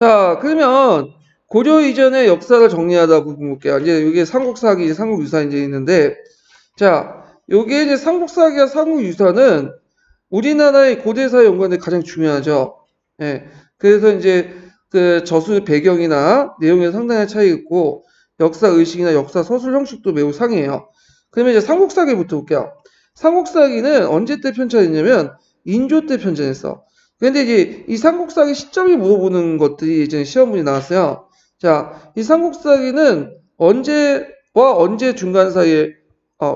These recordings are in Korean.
자, 그러면 고려 이전의 역사를 정리하다 볼게요. 이제 이게 삼국사기, 이제 삼국유사 이제 있는데, 자, 요게 이제 삼국사기와 삼국유사는 우리나라의 고대사에 연관돼 가장 중요하죠. 예. 그래서 이제 그 저술 배경이나 내용에 상당한 차이 있고, 역사 의식이나 역사 서술 형식도 매우 상이에요. 그러면 이제 삼국사기부터 볼게요. 삼국사기는 언제 때 편찬했냐면 인조 때 편찬했어. 근데 이제 이 삼국사기 시점이 물어보는 것들이 이제 시험문이 나왔어요. 자, 이 삼국사기는 언제와 언제 중간 사이에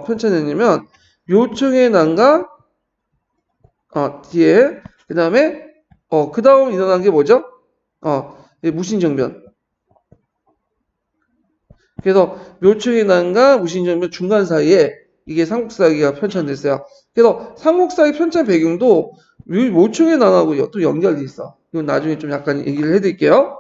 편찬했냐면 묘청의 난과 뒤에 그다음에 그다음 일어난 게 뭐죠? 무신정변. 그래서 묘청의 난과 무신정변 중간 사이에 이게 삼국사기가 편찬됐어요. 그래서 삼국사기 편찬 배경도 묘청의 난하고 또 연결돼 있어. 이건 나중에 좀 약간 얘기를 해드릴게요.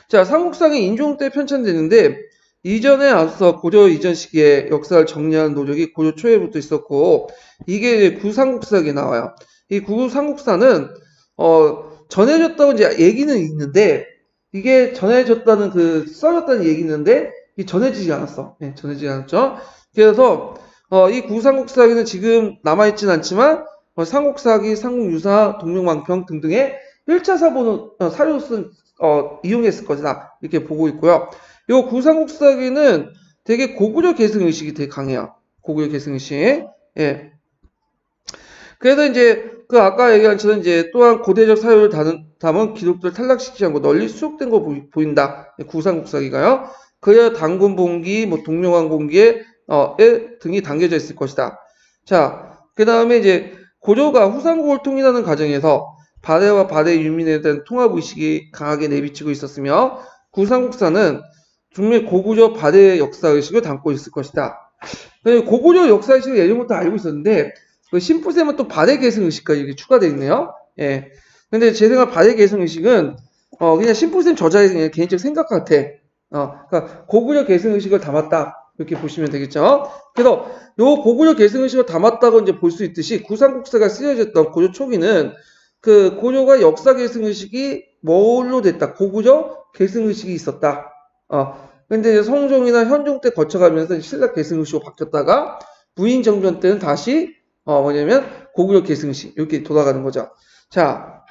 자, 삼국사기 인종 때 편찬되는데 이전에 앞서 고려 이전 시기에 역사를 정리하는 노력이 고려 초에부터 있었고 이게 구삼국사기에 나와요. 이 구삼국사는 전해졌다고 이제 얘기는 있는데 이게 전해졌다는 그 써졌다는 얘기 있는데 이 전해지지 않았어. 네, 전해지지 않았죠. 그래서 이 구삼국사기는 지금 남아있진 않지만 삼국사기, 삼국유사, 동명왕평 등등의 1차 사료로 쓴 이용했을 것이다. 이렇게 보고 있고요. 요 구삼국사기는 되게 고구려 계승의식이 되게 강해요. 고구려 계승의식. 예. 그래서 이제 그 아까 얘기한 것처럼 이제 또한 고대적 사유를 담은 기록들을 탈락시키지 않고 널리 수록된 거 보인다. 구삼국사기가요. 그래야 단군본기, 뭐 동명왕본기에 등이 담겨져 있을 것이다. 자, 그 다음에 이제 고려가 후삼국을 통일하는 과정에서 발해와 발해 유민에 대한 통합의식이 강하게 내비치고 있었으며 구삼국사는 중미 고구려 발해 역사의식을 담고 있을 것이다. 고구려 역사의식을 예전부터 알고 있었는데 그 심부세면 또 발해 계승의식까지 이렇게 추가되어 있네요. 예. 근데 제 생각 발해 계승의식은 그냥 심부쌤 저자의 그냥 개인적 생각 같아. 그러니까 고구려 계승의식을 담았다. 이렇게 보시면 되겠죠. 그래서 요 고구려 계승의식을 담았다고 이제 볼 수 있듯이 구삼국사가 쓰여졌던 고려 초기는 그 고려가 역사 계승의식이 뭘로 됐다? 고구려 계승의식이 있었다. 근데 성종이나 현종 때 거쳐가면서 신라 계승의식으로 바뀌었다가 부인정변 때는 다시 뭐냐면 고구려 계승식 이렇게 돌아가는 거죠. 자,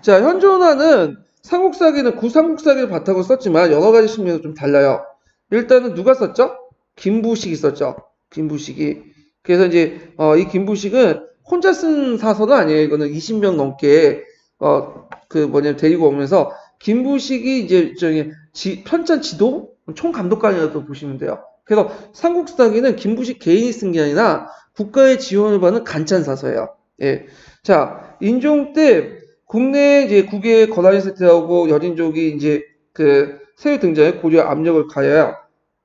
현존하는 삼국사기는 구삼국사기를 바탕으로 썼지만 여러 가지 측면에서 좀 달라요. 일단은 누가 썼죠? 김부식이 썼죠. 김부식이. 그래서 이제 이 김부식은 혼자 쓴 사서는 아니에요. 이거는 20명 넘게 데리고 오면서 김부식이 이제 편찬 지도 총감독관이라고 보시면 돼요. 그래서 삼국사기는 김부식 개인이 쓴 게 아니라 국가의 지원을 받는 간찬 사서예요. 예. 자, 인종 때 국내 이제 국외 권한이 세태하고 여진족이 이제 새로 등장해 고려 압력을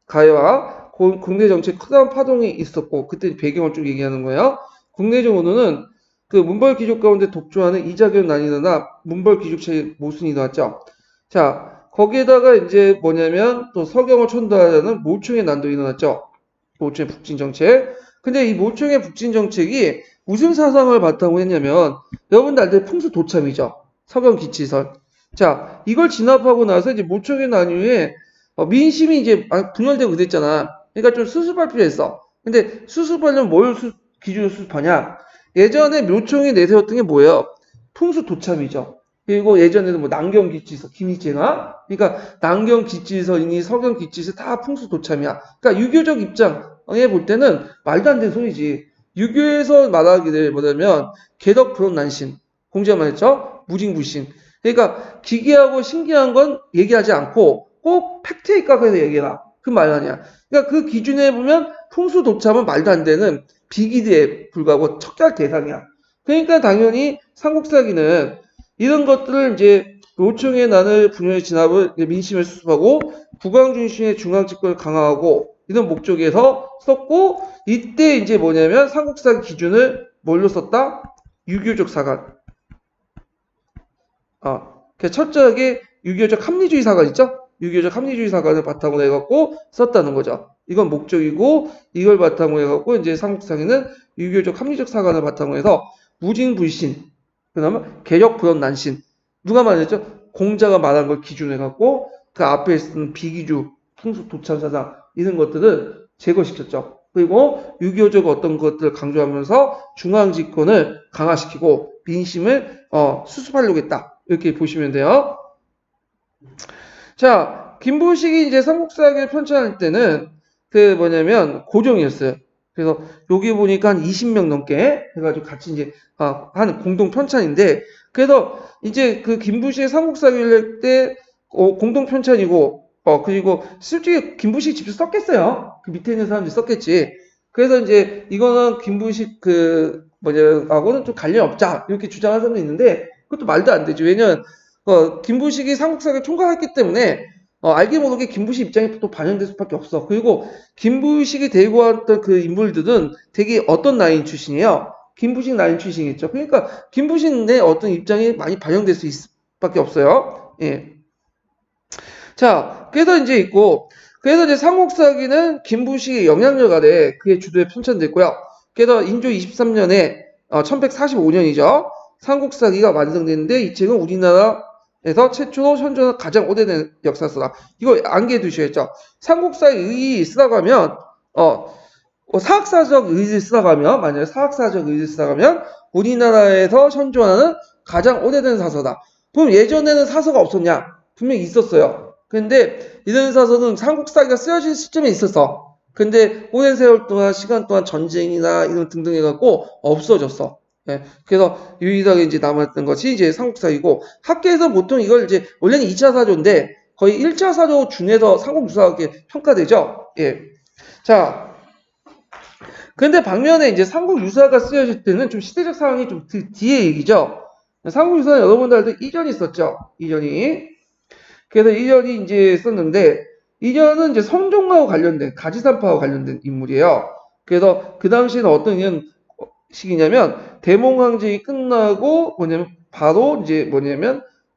가해와 국내 정치에 커다란 파동이 있었고 그때 배경을 쭉 얘기하는 거예요. 국내적으로는 그 문벌 귀족 가운데 독주하는 이자결 난이나 문벌 귀족체의 모순이 나왔죠. 자, 거기에다가 이제 뭐냐면 또 서경을 천도하려는 모충의 난도 일어났죠. 모충의 북진 정책. 근데 이 모충의 북진 정책이 무슨 사상을 바탕으로 했냐면 여러분들 알때 풍수 도참이죠. 서경 기치설. 자, 이걸 진압하고 나서 이제 모충의 난이후에 민심이 이제 분열되고 그랬잖아. 그러니까 좀 수습할 필요했어. 근데 수습하려면 뭘 기준으로 수습하냐? 예전에 묘총이 내세웠던 게 뭐예요? 풍수 도참이죠. 그리고 예전에는 뭐 남경기치서, 김희재가 그러니까 남경기치서이니 서경기치서 다 풍수 도참이야. 그러니까 유교적 입장에 볼 때는 말도 안 되는 소리지. 유교에서 말하기를 뭐냐면 개덕불언난신 공제가 말했죠. 무징불신. 그러니까 기괴하고 신기한 건 얘기하지 않고 꼭 팩트에 입각해서 얘기해라. 그 말 아니야. 그러니까 그 기준에 보면 풍수 도참은 말도 안 되는 비기대에 불과하고 척결 대상이야. 그러니까 당연히 삼국사기는 이런 것들을 이제 노총의 난을 분열의 진압을 민심을 수습하고 국왕중심의 중앙집권을 강화하고 이런 목적에서 썼고 이때 이제 뭐냐면 삼국사기 기준을 뭘로 썼다? 유교적 사관. 철저하게 유교적 합리주의 사관 있죠? 유교적 합리주의 사관을 바탕으로 해갖고 썼다는 거죠. 이건 목적이고 이걸 바탕으로 해갖고 이제 삼국사기는 유교적 합리적 사관을 바탕으로 해서 무징불신, 그다음에 개력 불언 난신. 누가 말했죠? 공자가 말한 걸 기준으로 해갖고 그 앞에 쓰는 비기주, 풍습 도참 사상 이런 것들을 제거시켰죠. 그리고 유교적 어떤 것들을 강조하면서 중앙 집권을 강화시키고 민심을 수습하려고 했다. 이렇게 보시면 돼요. 자, 김부식이 이제 삼국사기를 편찬할 때는 그 뭐냐면 고종이었어요. 그래서 여기 보니까 한 20명 넘게 해가지고 같이 이제 한 공동 편찬인데, 그래서 이제 그 김부식의 삼국사기를 낼 때 공동 편찬이고 그리고 솔직히 김부식 직접 썼겠어요. 그 밑에 있는 사람들이 썼겠지. 그래서 이제 이거는 김부식 하고는 좀 관련 없자 이렇게 주장하는 사람도 있는데, 그것도 말도 안 되죠. 왜냐면 김부식이 삼국사기를 총괄했기 때문에 알게 모르게 김부식 입장이 또 반영될 수밖에 없어. 그리고 김부식이 데리고 왔던 그 인물들은 되게 어떤 라인 출신이에요? 김부식 라인 출신이겠죠. 그러니까 김부식 내 어떤 입장이 많이 반영될 수 있을 수밖에 없어요. 예. 자, 그래서 이제 삼국사기는 김부식의 영향력 아래 그의 주도에 편찬됐고요. 그래서 인조 23년에 1145년이죠. 삼국사기가 완성됐는데 이 책은 우리나라에서 최초로 현존한 가장 오래된 역사서다. 이거 암기해 두셔야죠. 삼국사의 의의 쓰라고 하면 사학사적 의의를 쓰라고 하면, 만약에 사학사적 의의를 쓰라고 하면 우리나라에서 현존하는 가장 오래된 사서다. 그럼 예전에는 사서가 없었냐? 분명히 있었어요. 근데 이런 사서는 삼국사기가 쓰여진 시점에 있었어. 근데 오랜 세월 동안, 시간 동안 전쟁이나 이런 등등 해갖고 없어졌어. 예. 그래서 유일하게 이제 남았던 것이 이제 삼국사기고, 학계에서 보통 이걸 이제 원래는 2차 사조인데 거의 1차 사조 중에서 삼국유사하게 평가되죠. 예. 자, 근데 반면에 이제 삼국유사가 쓰여질 때는 좀 시대적 상황이 좀 뒤에 얘기죠. 삼국유사는 여러분들 알던 이전이 있었죠. 이전이. 그래서 이전이 이제 썼는데, 이전은 이제 성종하고 관련된, 가지산파하고 관련된 인물이에요. 그래서 그 당시에는 어떤 시기냐면, 대몽황제가 끝나고 바로 이제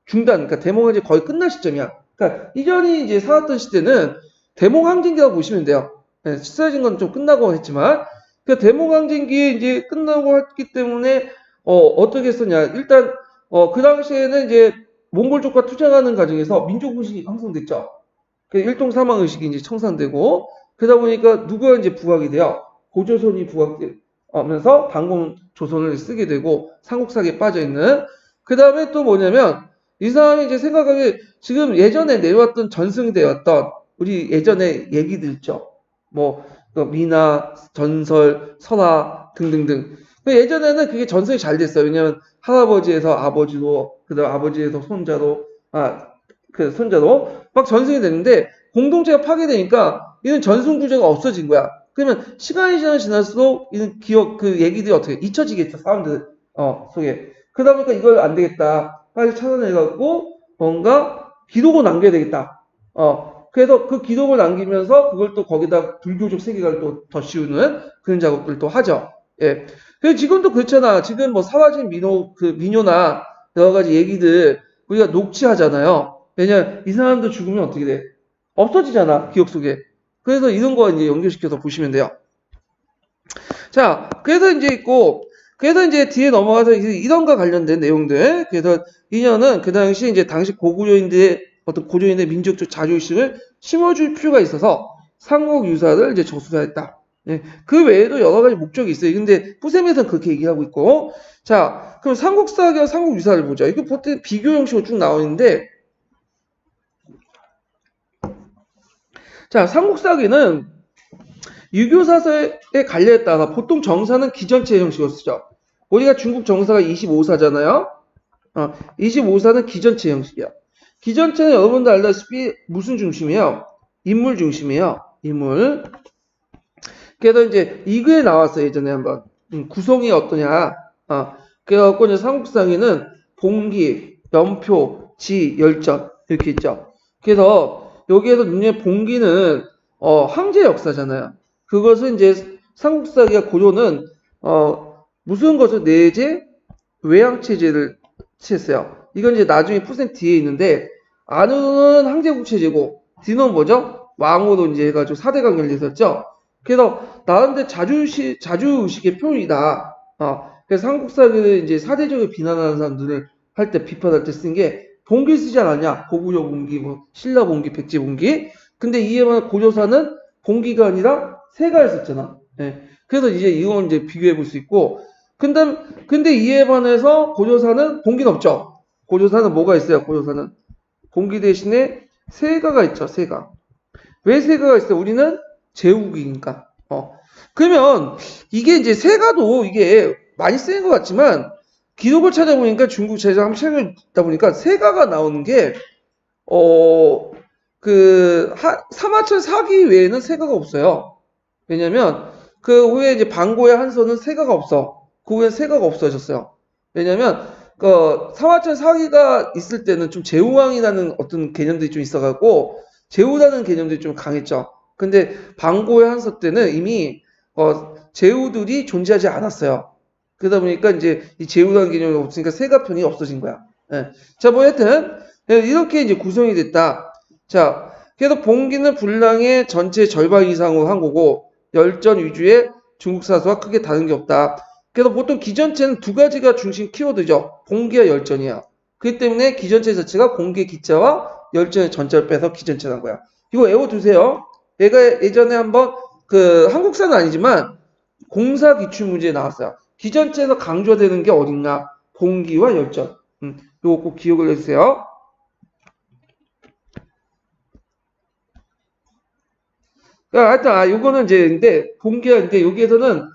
중단, 그러니까 대몽황제 거의 끝날 시점이야. 그러니까 이전이 이제 살았던 시대는 대몽황진기라고 보시면 돼요. 쓰여진 건 좀 끝나고 했지만, 그 대몽황진기에 이제 끝나고 했기 때문에 어떻게 썼냐? 일단 그 당시에는 이제 몽골족과 투쟁하는 과정에서 민족의식이 형성됐죠. 그 일동사망의식이 이제 청산되고, 그러다 보니까 누가 이제 부각이 돼요? 고조선이 부각되면서 방공 조선을 쓰게 되고, 삼국사기에 빠져있는. 그 다음에 또 뭐냐면, 이 사람이 이제 생각하기에 지금 예전에 내려왔던 전승되었던 우리 예전에 얘기들 있죠. 미나, 전설, 설화 등등등. 예전에는 그게 전승이 잘 됐어요. 왜냐면 할아버지에서 아버지로, 그 다음 아버지에서 손자로, 손자로 막 전승이 되는데, 공동체가 파괴되니까 이런 전승 구조가 없어진 거야. 그러면 시간이 지날수록 이런 그 얘기들이 어떻게 잊혀지겠죠, 사람들 속에. 그러다 보니까 이걸 안 되겠다, 빨리 찾아내갖고 뭔가 기록을 남겨야 되겠다. 그래서 그 기록을 남기면서 그걸 또 거기다 불교적 세계관을 또 더 씌우는 그런 작업들을 또 하죠. 예. 그래서 지금도 그렇잖아. 지금 사라진 민요나 여러 가지 얘기들 우리가 녹취하잖아요. 왜냐면 이 사람도 죽으면 어떻게 돼? 없어지잖아, 기억 속에. 그래서 이런 거 이제 연결시켜서 보시면 돼요. 자, 그래서 이제 뒤에 넘어가서 이런과 관련된 내용들. 그래서 인연은 그 당시 이제 당시 고구려인들의 어떤 고조인의 민족적 자존심을 심어줄 필요가 있어서 삼국유사를 이제 저술했다. 예, 그 외에도 여러 가지 목적이 있어요. 근데 뿌셈에서는 그렇게 얘기하고 있고. 자, 그럼 삼국사기와 삼국유사를 보자. 이거 보통 비교 형식으로 쭉 나오는데, 자, 삼국사기는 유교사서의 관례에 따라 보통 정사는 기전체 형식으로 쓰죠. 우리가 중국 정사가 25사잖아요. 25사는 기전체 형식이야. 기전체는 여러분들 알다시피 무슨 중심이에요? 인물 중심이에요. 인물. 그래서 이제 이거에 나왔어요. 예전에 한번. 구성이 어떠냐. 그래갖고 이제 삼국사기는 봉기, 연표, 지, 열전 이렇게 있죠. 그래서 여기에서 눈에 봉기는 황제 역사잖아요. 그것은 이제 삼국사기가 고조는 무슨 것을 내제 외양체제를 취했어요. 이건 이제 나중에 %뒤에 있는데, 안우는 황제국 체제고 뒤는 뭐죠? 왕으로 이제 해가지고 4대 강령이 있었죠. 그래서 나름대로 자주의식의 표현이다. 그래서 삼국사기를 이제 사대적으로 비난하는 사람들을 할 때, 비판할 때 쓴 게 봉기 쓰지 않았냐? 고구려 봉기, 뭐, 신라 봉기, 백제 봉기. 근데 이에 반해 고조사는 봉기가 아니라 세가였었잖아. 예. 그래서 이제 이건 이제 비교해 볼 수 있고, 근데 이에 반해서 고조사는 봉기는 없죠. 고조사는 뭐가 있어요? 고조사는 봉기 대신에 세가가 있죠. 세가. 왜 세가가 있어요? 우리는 제국이니까. 그러면 이게 이제 세가도 이게 많이 쓰인 것 같지만 기록을 찾아보니까 중국 제자 한번 찾아보다 보니까 세가가 나오는 게 사마천 사기 외에는 세가가 없어요. 왜냐면 그 후에 이제 방고의 한서는 세가가 없어. 그 후에 세가가 없어졌어요. 왜냐면 그 사마천 사기가 있을 때는 좀 제후왕이라는 어떤 개념들이 좀 있어갖고 제후라는 개념들이 좀 강했죠. 근데 방고의 한서 때는 이미 제후들이 존재하지 않았어요. 그러다 보니까 이제 이 제후라는 개념이 없으니까 세가편이 없어진 거야. 예. 자, 뭐 여튼 이렇게 이제 구성이 됐다. 자, 그래서 봉기는 분량의 전체 절반 이상으로 한 거고 열전 위주의 중국 사서와 크게 다른 게 없다. 그래서 보통 기전체는 두 가지가 중심 키워드죠. 봉기와 열전이야. 그렇기 때문에 기전체 자체가 봉기의 기자와 열전의 전자를 빼서 기전체란 거야. 이거 외워두세요. 얘가 예전에 한번 한국사는 아니지만 공사 기출문제에 나왔어요. 기전체에서 강조되는 게 어딘가? 봉기와 열전. 이거 꼭 기억을 해주세요. 하여튼, 요거는 이제, 근데, 봉기와, 근데 여기에서는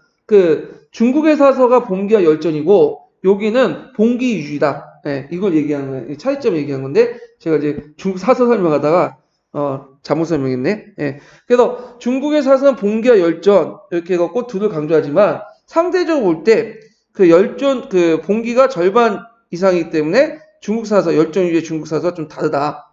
중국의 사서가 봉기와 열전이고, 여기는 봉기 위주이다. 예, 이걸 얘기하는 거예요. 차이점 얘기하는 건데, 제가 이제 중국 사서 설명하다가, 잘못 설명했네. 예. 그래서 중국의 사서는 봉기와 열전, 이렇게 해갖고 둘을 강조하지만, 상대적으로 볼 때, 봉기가 절반 이상이기 때문에 중국 사서, 열전 위주의 중국 사서가 좀 다르다.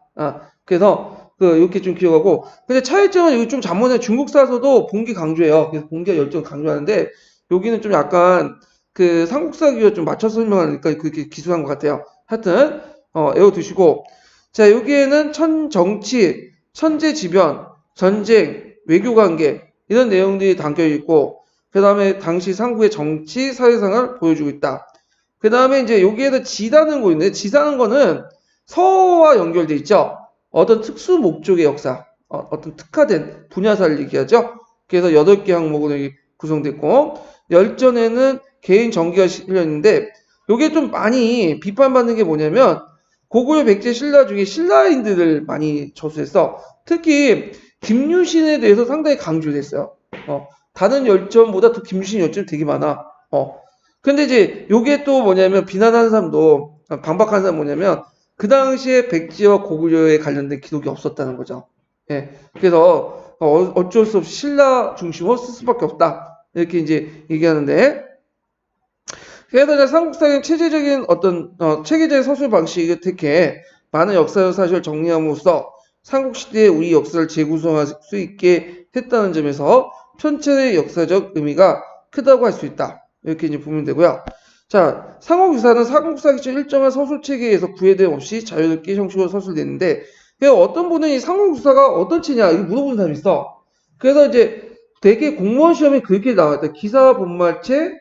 그래서, 이렇게 좀 기억하고. 근데 차이점은 여기 좀 잘못해. 중국 사서도 봉기 강조해요. 그래서 봉기와 열전 강조하는데, 여기는 좀 약간, 삼국사기와 좀 맞춰서 설명하니까 그렇게 기술한 것 같아요. 하여튼, 외워두시고. 자, 여기에는 정치, 천재지변, 전쟁, 외교관계, 이런 내용들이 담겨 있고, 그 다음에 당시 삼국의 정치, 사회상을 보여주고 있다. 그 다음에 이제 여기에도 지다는 거 있는데, 지다는 거는 서와 연결돼 있죠. 어떤 특수 목적의 역사, 어떤 특화된 분야사를 얘기하죠. 그래서 8개 항목으로 구성됐고, 열전에는 개인 정기가 실려 있는데, 요게 좀 많이 비판받는 게 뭐냐면, 고구려 백제 신라 중에 신라인들을 많이 저수했어. 특히 김유신에 대해서 상당히 강조를 했어요. 다른 열전보다 더 김유신 열전이 되게 많아. 근데 이제 요게 또 뭐냐면 비난하는 사람도 반박하는 사람 뭐냐면 그 당시에 백제와 고구려에 관련된 기록이 없었다는 거죠. 예. 그래서 어쩔 수 없이 신라 중심으로 쓸 수밖에 없다. 이렇게 이제 얘기하는데 그래서 삼국사기는 체계적인 체계적인 서술 방식을 택해 많은 역사적 사실을 정리함으로써 삼국시대의 우리 역사를 재구성할 수 있게 했다는 점에서 전체의 역사적 의미가 크다고 할 수 있다. 이렇게 이제 보면 되고요. 자, 삼국유사는 삼국사기처럼 일정한 서술체계에서 구애됨 없이 자유롭게 형식으로 서술되는데, 어떤 분은 이 삼국유사가 어떤 체냐, 이거 물어보는 사람이 있어. 그래서 이제 되게 공무원 시험에 그렇게 나왔다. 기사본말체,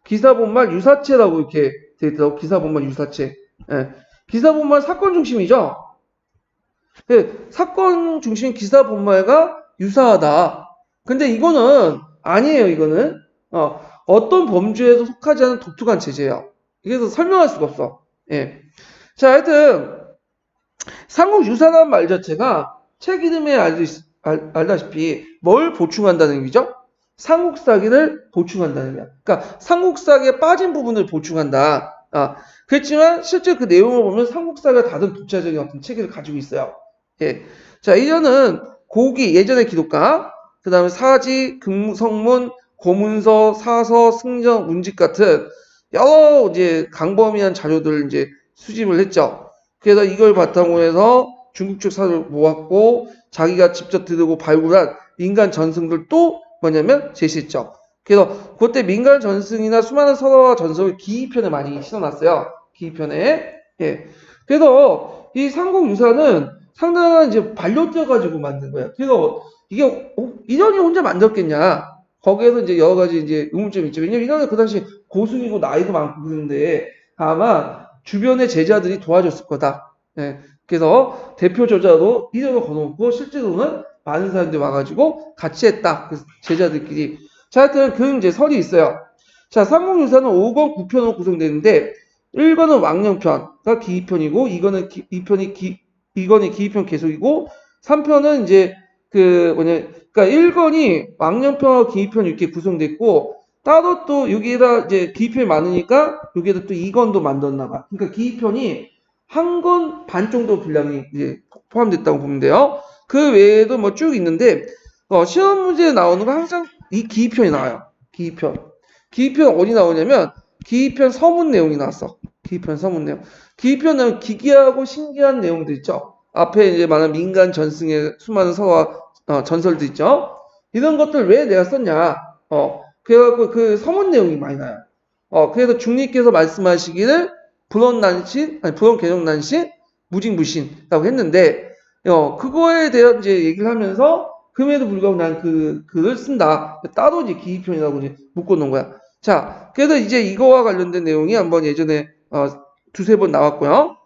기사본말 유사체라고 이렇게 되어 있더라고. 기사본말 유사체. 예. 기사본말 사건 중심이죠. 예. 사건 중심 기사본말과 유사하다. 근데 이거는 아니에요. 이거는 어떤 범죄에도 속하지 않은 독특한 체제예요. 이게서 설명할 수가 없어. 예. 자, 하여튼 삼국유사라는 말 자체가 책 이름에 알다시피 뭘 보충한다는 얘기죠? 삼국사기를 보충한다는 거야. 그러니까 삼국사기에 빠진 부분을 보충한다. 그렇지만 실제 그 내용을 보면 삼국사기가 다른 독자적인 어떤 체계를 가지고 있어요. 예. 자, 이전은 고기, 예전의 기록가, 그 다음에 사지, 금성문, 고문서, 사서, 승정, 문집 같은 여러 이제 강범위한 자료들을 이제 수집을 했죠. 그래서 이걸 바탕으로 해서 중국 측 사료를 모았고 자기가 직접 들고 발굴한 민간 전승들도 뭐냐면 제시했죠. 그래서 그때 민간 전승이나 수많은 서러와 전설을 기이편에 많이 실어놨어요. 기이편에. 예. 그래서 이 삼국유사는 상당한 이제 발로 뛰어가지고 만든 거야. 그래서 이게 인연이 혼자 만들었겠냐? 거기에서 이제 여러 가지 이제 의문점이 있죠. 왜냐면 인연은 그 당시 고승이고 나이도 많고 그런데 아마 주변의 제자들이 도와줬을 거다. 예. 그래서 대표 저자로 이름을 거놓고 실제로는 많은 사람들이 와가지고 같이 했다. 그 제자들끼리. 자, 하여튼 그 이제 설이 있어요. 자, 삼국유사는 5권 9편으로 구성되는데 1권은 왕령편가 기이편이고 2권이 기이편 계속이고 3편은 이제 그러니까 1권이 왕령편과 기이편 이렇게 구성됐고 따로 또 여기에다 이제 기이편이 많으니까 여기에다 또 2권도 만들었나 봐. 그러니까 기이편이 한 권 반 정도 분량이 이제 포함됐다고 보면 돼요. 그 외에도 뭐 쭉 있는데 시험 문제에 나오는 거 항상 이 기이편이 나와요. 기이편. 기이편 어디 나오냐면 기이편 서문 내용이 나왔어. 기이편 서문 내용. 기이편은 기괴하고 신기한 내용들 있죠. 앞에 이제 많은 민간 전승의 수많은 서와 전설도 있죠. 이런 것들 왜 내가 썼냐? 그래갖고 그 서문 내용이 많이 나요. 그래서 중리께서 말씀하시기를 불언난신, 아니 불언개정난신, 무징무신라고 했는데, 그거에 대한 이제 얘기를 하면서 금에도 불구하고 난 그 글을 쓴다. 따로 이제 기이편이라고 이제 묶어놓은 거야. 자, 그래서 이제 이거와 관련된 내용이 한번 예전에 두세 번 나왔고요.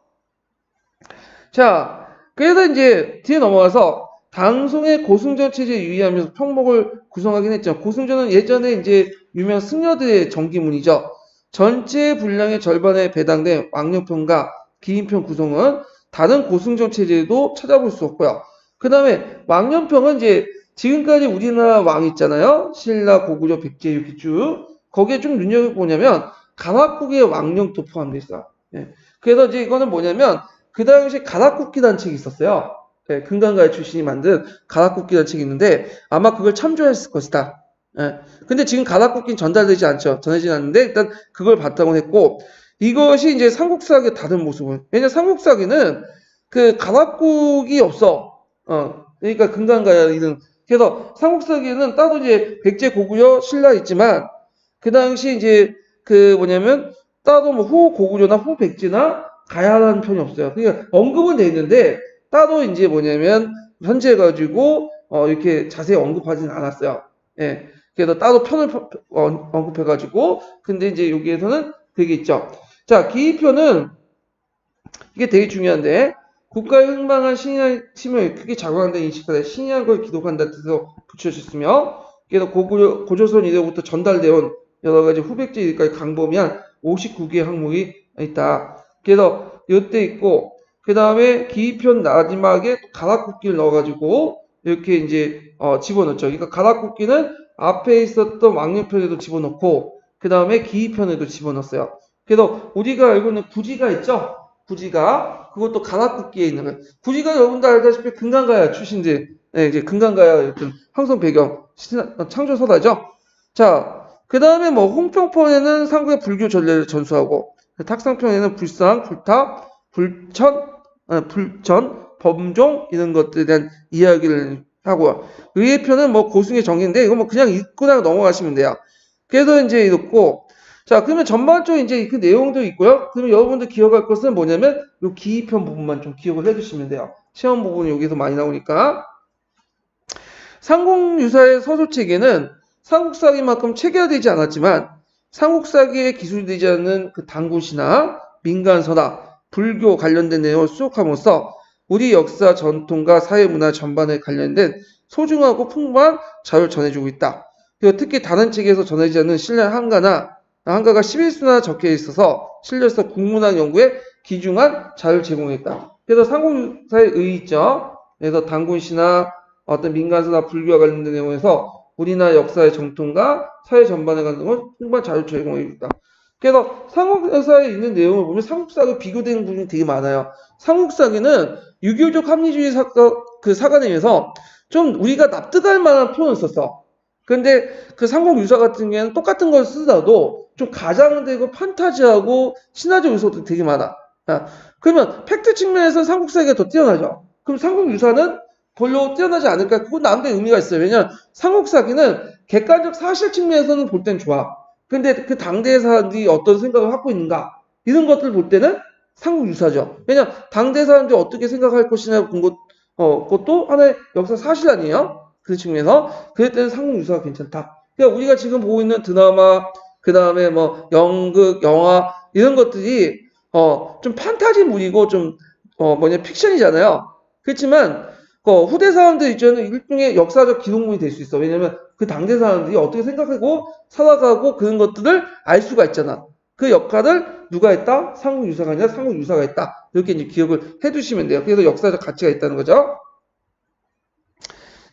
자, 그래서 이제 뒤에 넘어가서 당송의 고승전 체제에 유의하면서 평목을 구성하긴 했죠. 고승전은 예전에 이제 유명한 승려들의 정기문이죠. 전체 분량의 절반에 배당된 왕령편과 기인편 구성은 다른 고승전 체제에도 찾아볼 수 없고요. 그 다음에 왕령편은 이제 지금까지 우리나라 왕 있잖아요. 신라, 고구려, 백제 이렇게 쭉 거기에 좀 눈여겨보냐면 가락국의 왕령도 포함되어 있어요. 예. 그래서 이제 이거는 뭐냐면 그 당시 가락국기라는 책이 있었어요. 네, 금강가의 출신이 만든 가락국기라는 책이 있는데 아마 그걸 참조했을 것이다. 예. 근데 지금 가락국기는 전달되지 않죠. 전해지지 않는데 일단 그걸 바탕으로 했고 이것이 이제 삼국사학의 다른 모습을. 왜냐면 삼국사학에는 그 가락국이 없어. 그러니까 금강가야 이런. 그래서 삼국사학에는 따로 이제 백제, 고구려, 신라 있지만 그 당시 이제 그 뭐냐면 따로 뭐 후 고구려나 후 백제나 가야라는 편이 없어요. 그러니까 언급은 돼 있는데 따로 이제 뭐냐면 현재 가지고 이렇게 자세히 언급하지는 않았어요. 예. 그래서 따로 편을 언급해 가지고 근데 이제 여기에서는 그게 있죠. 자, 기이편은 이게 되게 중요한데 국가의 흥망한 신의 힘을 크게 작용한다 인식하되 신이한 걸 기록한다 뜻으로 붙여졌으며 그래서 고조선 이래부터 전달되어 여러 가지 후백제 일까지 강범위한 59개의 항목이 있다. 그래서 이때 있고 그 다음에 기이편 마지막에 가락국기를 넣어가지고 이렇게 이제 집어넣죠. 그러니까 가락국기는 앞에 있었던 왕령편에도 집어넣고 그 다음에 기이편에도 집어넣었어요. 그래서 우리가 알고 있는 구지가 있죠. 구지가 그것도 가락국기에 있는 거예요. 구지가 여러분도 알다시피 금강가야 출신들, 네, 이제 금강가야 어떤 황성 배경 창조서다죠. 자, 그 다음에 뭐 홍평편에는 삼국의 불교 전례를 전수하고 탁상편에는 불상, 불탑, 불전, 범종 이런 것들에 대한 이야기를 하고요. 의회편은 뭐 고승의 정의인데 이거 뭐 그냥 읽고나 넘어가시면 돼요. 그래서 이제 이렇고 자 그러면 전반적으로 이제 그 내용도 있고요. 그러면 여러분들 기억할 것은 뭐냐면 이 기이편 부분만 좀 기억을 해주시면 돼요. 시험 부분이 여기서 많이 나오니까 삼국유사의 서술체계는 삼국사기만큼 체계화되지 않았지만 삼국사기에 기술되지 않는 그 단구시나 민간서나 불교 관련된 내용을 수록함으로써 우리 역사 전통과 사회문화 전반에 관련된 소중하고 풍부한 자료를 전해주고 있다. 그리고 특히 다른 책에서 전해지지 않는 신라 한가가 11수나 적혀 있어서 실려서 국문학 연구에 귀중한 자료를 제공했다. 그래서 삼국유사의 의 있죠. 그래서 단군시나 어떤 민간서나 불교와 관련된 내용에서 우리나라 역사의 정통과 사회 전반에 관한 걸 풍부한 자료를 제공해 있다. 그래서 삼국사에 있는 내용을 보면 삼국사하고 비교되는 부분이 되게 많아요. 삼국사기는 유교적 합리주의 사관에서 좀 우리가 납득할 만한 표현을 썼어. 근데 그 삼국유사 같은 경우에는 똑같은 걸 쓰더라도 좀 가장되고 판타지하고 신화적 요소도 되게 많아. 그러면 팩트 측면에서 삼국사기가 더 뛰어나죠. 그럼 삼국유사는 별로 뛰어나지 않을까? 그건 나름대로 의미가 있어요. 왜냐면 삼국사기는 객관적 사실 측면에서는 볼 땐 좋아. 근데 그 당대의 사람들이 어떤 생각을 갖고 있는가? 이런 것들을 볼 때는 상국유사죠. 왜냐 당대 사람들이 어떻게 생각할 것이냐 본 것도 하나의 역사 사실 아니에요? 그 측면에서 그럴 때는 상국유사가 괜찮다. 그러니까 우리가 지금 보고 있는 드라마, 그 다음에 뭐 연극, 영화 이런 것들이 좀 판타지물이고 좀 픽션이잖아요. 그렇지만 후대 사람들 입장에는 일종의 역사적 기록물이 될 수 있어. 왜냐면 그 당대 사람들이 어떻게 생각하고 살아가고 그런 것들을 알 수가 있잖아. 그 역할을 누가 했다? 상국유사가 아니라 상국유사가 했다. 이렇게 이제 기억을 해두시면 돼요. 그래서 역사적 가치가 있다는 거죠.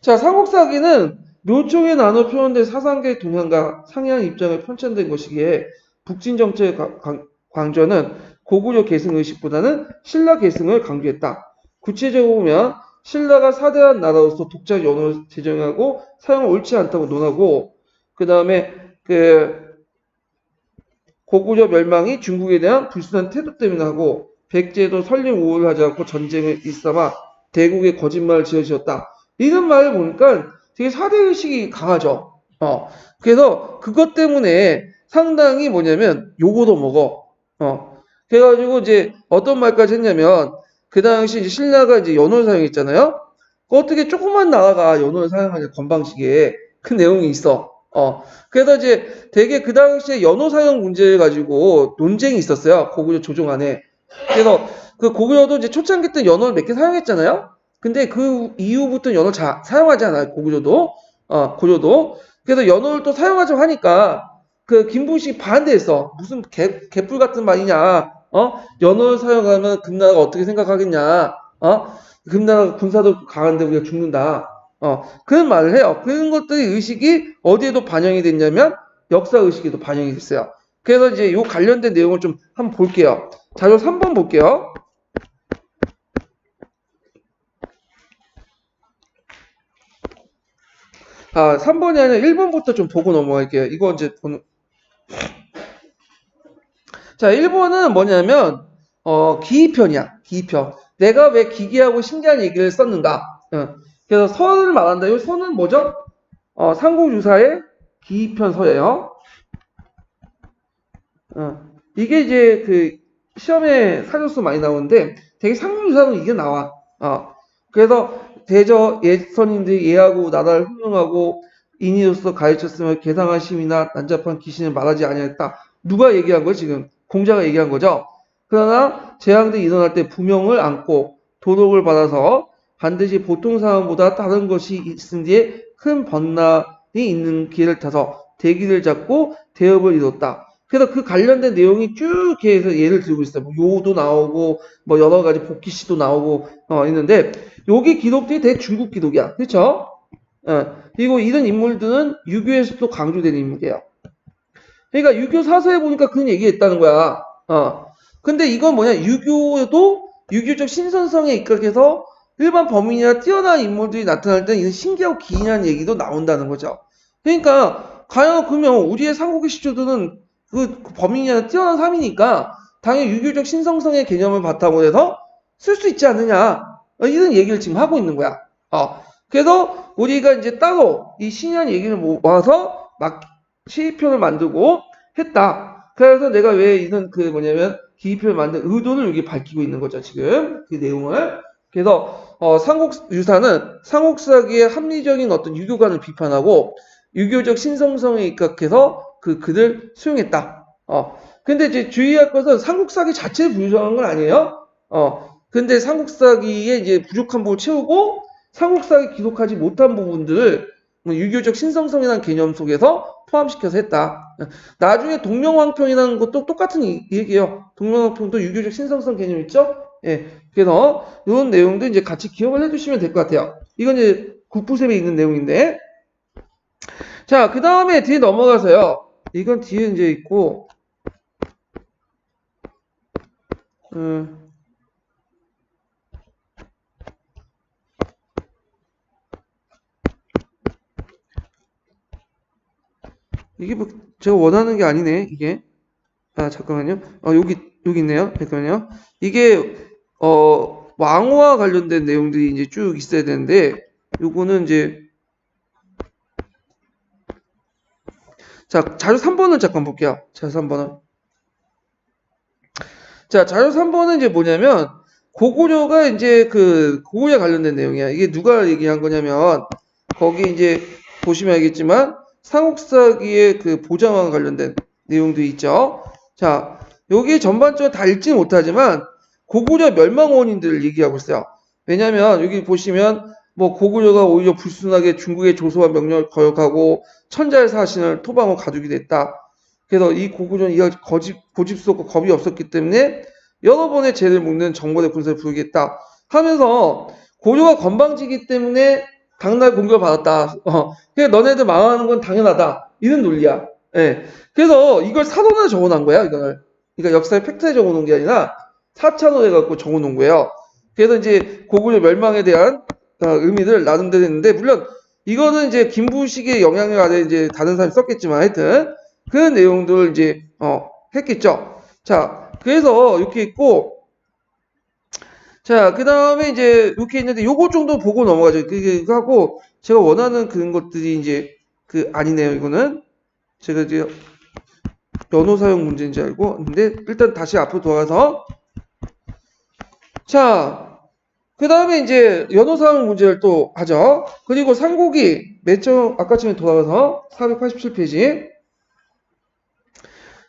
자, 삼국사기는 묘총에 나눠 표현된 사상계의 동향과 상이한 입장을 편찬된 것이기에 북진정책의 강조는 고구려 계승의식보다는 신라 계승을 강조했다. 구체적으로 보면 신라가 사대한 나라로서 독자 연호를 제정하고 사용은 옳지 않다고 논하고 그 다음에 고구려 멸망이 중국에 대한 불순한 태도 때문에 하고 백제도 설령 우호를 하지 않고 전쟁을 일삼아 대국에 거짓말을 지어주었다. 이런 말을 보니까 되게 사대의식이 강하죠. 그래서 그것 때문에 상당히 뭐냐면 요거도 먹어. 그래가지고 이제 어떤 말까지 했냐면 그 당시 이제 신라가 이제 연호를 사용했잖아요. 어떻게 조그만 나라가 연호를 사용하냐 건방지게 그 내용이 있어. 그래서 이제 되게 그 당시에 연호 사용 문제를 가지고 논쟁이 있었어요. 고구려 조정 안에. 그래서 그 고구려도 이제 초창기 때 연호를 몇 개 사용했잖아요. 근데 그 이후부터 연호를 잘 사용하지 않아요. 고구려도. 고려도. 그래서 연호를 또 사용하자고 하니까 그 김부식이 반대했어. 무슨 개뿔 같은 말이냐. 연호를 사용하면 금나라가 어떻게 생각하겠냐. 금나라가 군사도 강한데 우리가 죽는다. 그런 말을 해요. 그런 것들이 의식이 어디에도 반영이 됐냐면 역사 의식에도 반영이 됐어요. 그래서 이제 요 관련된 내용을 좀 한번 볼게요. 자료 3번 볼게요. 3번이 아니라 1번부터 좀 보고 넘어갈게요. 이거 이제 보는. 자, 1번은 뭐냐면, 기의편이야. 기의편. 내가 왜 기괴하고 신기한 얘기를 썼는가. 그래서 선을 말한다. 이 선은 뭐죠? 삼국유사의 기의편 서예요. 이게 이제 그 시험에 사료수 많이 나오는데 되게 삼국유사는 이게 나와. 그래서 대저 옛선인들이 예하고 나라를 훌륭하고 인이로서 가르쳤으며 개상한 심이나 난잡한 귀신을 말하지 아니하였다. 누가 얘기한 거예요 지금? 공자가 얘기한 거죠. 그러나 재앙들이 일어날 때 부명을 안고 도덕을 받아서 반드시 보통 사람보다 다른 것이 있은 뒤에 큰 번날이 있는 길을 타서 대기를 잡고 대업을 이뤘다. 그래서 그 관련된 내용이 쭉 해서 예를 들고 있어요. 뭐 요도 나오고 뭐 여러 가지 복기시도 나오고 있는데 여기 기록들이 대중국 기록이야. 그렇죠? 그리고 이런 인물들은 유교에서도 강조되는 인물이에요. 그러니까 유교 사서에 보니까 그런 얘기했다는 거야. 근데 이건 뭐냐? 유교도 유교적 신선성에 입각해서 일반 범인이나 뛰어난 인물들이 나타날 때 이런 신기하고 기이한 얘기도 나온다는 거죠. 그러니까 과연 그러면 우리의 삼국의 시초들은 그 범인이나 뛰어난 사람이니까 당연히 유교적 신성성의 개념을 바탕으로 해서 쓸 수 있지 않느냐 이런 얘기를 지금 하고 있는 거야. 그래서 우리가 이제 따로 이 신이라는 얘기를 모아서 막 시편을 만들고 했다. 그래서 내가 왜 이런 그 뭐냐면 기표를 만든 의도를 여기 밝히고 있는 거죠. 지금 그 내용을. 그래서 삼국유사는 삼국사기의 합리적인 어떤 유교관을 비판하고 유교적 신성성에 입각해서 그 글을 수용했다. 근데 이제 주의할 것은 삼국사기 자체를 부정한 건 아니에요. 근데 삼국사기에 이제 부족한 부분을 채우고 삼국사기 기록하지 못한 부분들을 유교적 신성성이라는 개념 속에서 포함시켜서 했다. 나중에 동명왕평이라는 것도 똑같은 얘기예요. 동명왕평도 유교적 신성성 개념 있죠? 예. 그래서 이런 내용도 이제 같이 기억을 해두시면 될 것 같아요. 이건 이제 국부셈에 있는 내용인데. 자, 그 다음에 뒤에 넘어가서요. 이건 뒤에 이제 있고, 이게 뭐 제가 원하는 게 아니네, 이게. 잠깐만요. 여기 있네요. 잠깐만요. 이게, 왕후와 관련된 내용들이 이제 쭉 있어야 되는데, 요거는 이제, 자, 자료 3번을 잠깐 볼게요. 자료 3번은. 자, 자료 3번은 이제 뭐냐면, 고구려가 이제 고구려 관련된 내용이야. 이게 누가 얘기한 거냐면, 거기 이제 보시면 알겠지만, 삼국사기의 보장과 관련된 내용도 있죠. 자, 여기 전반적으로 다 읽지는 못하지만, 고구려 멸망 원인들을 얘기하고 있어요. 왜냐면, 여기 보시면, 뭐, 고구려가 오히려 불순하게 중국의 조소와 명령을 거역하고, 천자의 사신을 토방으로 가두게 됐다. 그래서 이 고구려는 이가 고집스럽고 겁이 없었기 때문에 여러 번의 죄를 묻는 정벌의 군사를 부르겠다 하면서 고려가 건방지기 때문에 당나라 공격을 받았다. 그래서 너네들 망하는 건 당연하다. 이런 논리야. 예. 그래서 이걸 사돈에 적어놓은 거야. 이걸. 그러니까 역사의 팩트에 적어놓은 게 아니라 사차로 해갖고 적어놓은 거예요. 그래서 이제 고구려 멸망에 대한 의미를 나름대로 했는데 물론 이거는 이제 김부식의 영향력 아래 이제 다른 사람이 썼겠지만 하여튼 그 내용들을 이제 했겠죠. 자, 그래서 이렇게 있고 자, 그 다음에 이제 이렇게 있는데 요거 정도 보고 넘어가죠. 그거 하고 제가 원하는 그런 것들이 이제 아니네요. 이거는 제가 이제 연호 사용 문제인지 알고 근데 일단 다시 앞으로 돌아가서 자, 그 다음에 이제 연호 사용 문제를 또 하죠. 그리고 삼국이 맨 처음 아까처럼 돌아가서 487페이지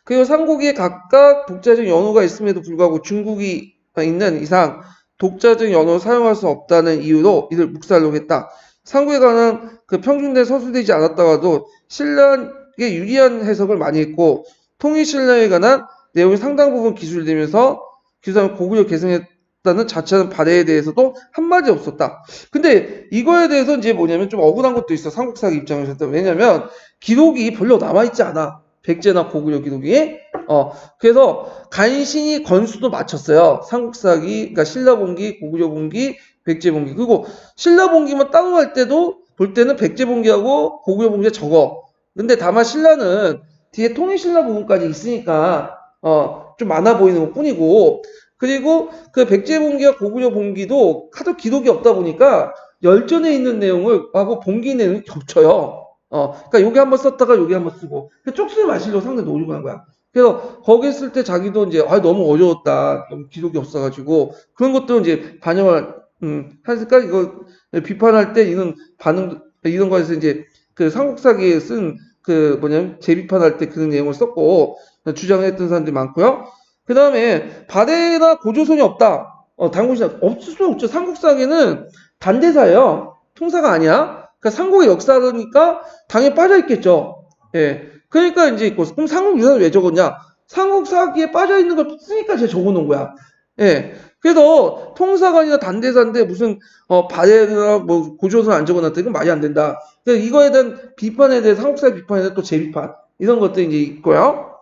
그리고 삼국이 각각 독자적 연호가 있음에도 불구하고 중국이 있는 이상 독자적 연호를 사용할 수 없다는 이유로 이를 묵살록했다. 삼국에 관한 평준된 서술되지 않았다가도 신라에 유리한 해석을 많이 했고 통일신라에 관한 내용이 상당 부분 기술되면서 고구려 개성했다는 자체하는 발해에 대해서도 한마디 없었다. 근데 이거에 대해서 이제 뭐냐면 좀 억울한 것도 있어. 삼국사기 입장에서. 왜냐면 기록이 별로 남아있지 않아. 백제나 고구려 기록이. 그래서 간신히 건수도 맞췄어요. 삼국사기, 그러니까 신라본기, 고구려본기, 백제본기. 그리고 신라본기만 따로 할 때도 볼 때는 백제본기하고 고구려본기가 적어. 근데 다만 신라는 뒤에 통일신라 부분까지 있으니까 좀 많아 보이는 것 뿐이고 그리고 백제본기와 고구려본기도 하도 기록이 없다 보니까 열전에 있는 내용을 하고 본기 내용이 겹쳐요. 그러니까 여기 한번 썼다가 여기 한번 쓰고 쪽수를 마시려고 상당히 노리고 한 거야. 그래서 거기 쓸 때 자기도 이제 너무 어려웠다, 너무 기록이 없어가지고 그런 것도 이제 반영을 하니까 이거 비판할 때 이런 반응 이런 거에서 이제 삼국사기에 쓴 뭐냐면 재비판할 때 그런 내용을 썼고 주장했던 사람들이 많고요. 그 다음에 발해나 고조선이 없다. 단군신라 없을 수 없죠. 삼국사기는 단대사예요. 통사가 아니야. 그러니까 삼국의 역사니까 당연히 빠져있겠죠. 예. 그러니까 이제 있고, 그럼 삼국유사는 왜 적었냐? 삼국사기에 빠져있는 걸 쓰니까 제가 적어놓은 거야. 예. 그래서 통사가 아니라 단대사인데 무슨, 발해나 뭐 고조선 안 적어놨다. 이건 말이 안 된다. 그래서 이거에 대한 비판에 대해 삼국사의 비판에 대해 또 재비판. 이런 것들이 이제 있고요.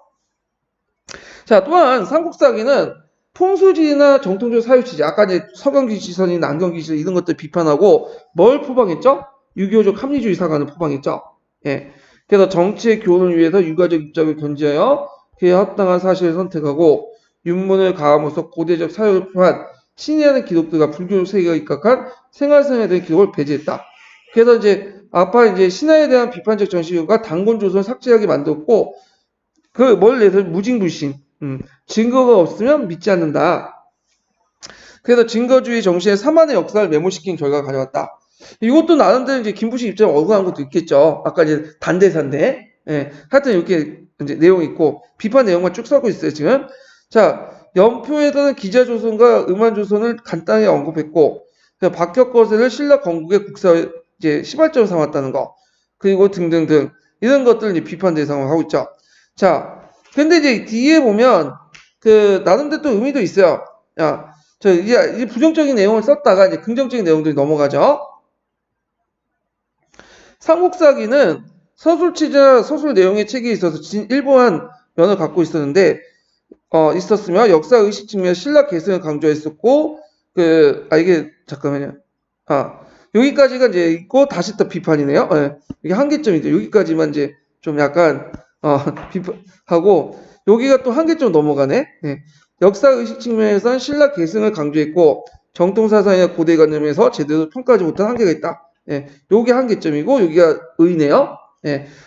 자, 또한 삼국사기는 풍수지나 정통적 사유치지. 아까 이제 서경기지선이나 안경기지선 이런 것들 비판하고 뭘 포방했죠? 유교적 합리주의 사관을 포방했죠. 예. 그래서 정치의 교훈을 위해서 유가적 입장을 견지하여 그에 합당한 사실을 선택하고 윤문을 가함으로써 고대적 사유를 포함한 신이라는 기록들과 불교 세계가 입각한 생활상에 대한 기록을 배제했다. 그래서 이제 아빠 이제 신화에 대한 비판적 정신과 단권 조선을 삭제하게 만들었고 뭘 내서 무징불신 증거가 없으면 믿지 않는다. 그래서 증거주의 정신의 사만의 역사를 메모시킨 결과가 가져왔다. 이것도 나름대로 이제 김부식 입장에 억울한 것도 있겠죠. 아까 이제 단대사인데, 예. 하여튼 이렇게 이제 내용이 있고, 비판 내용만 쭉 써고 있어요, 지금. 자, 연표에서는 기자조선과 음한조선을 간단히 언급했고, 박혁거세를 신라 건국의 국사의 이제 시발점을 삼았다는 거, 그리고 등등등, 이런 것들을 이제 비판 대상으로 하고 있죠. 자, 근데 이제 뒤에 보면, 나름대로 또 의미도 있어요. 야, 이제 부정적인 내용을 썼다가 이제 긍정적인 내용들이 넘어가죠. 삼국사기는 서술치자 서술 내용의 책에 있어서 일부한 면을 갖고 있었는데 있었으며 역사 의식 측면 신라 개성을 강조했었고 이게 잠깐만요. 여기까지가 이제 있고 다시 또 비판이네요. 이게 한계점이죠. 여기까지만 이제 좀 약간 비판하고 여기가 또 한계점 넘어가네. 역사 의식 측면에서는 신라 개성을 강조했고 정통사상이나 고대관념에서 제대로 평가하지 못한 한계가 있다. 요게 한계점이고 여기가 의네요.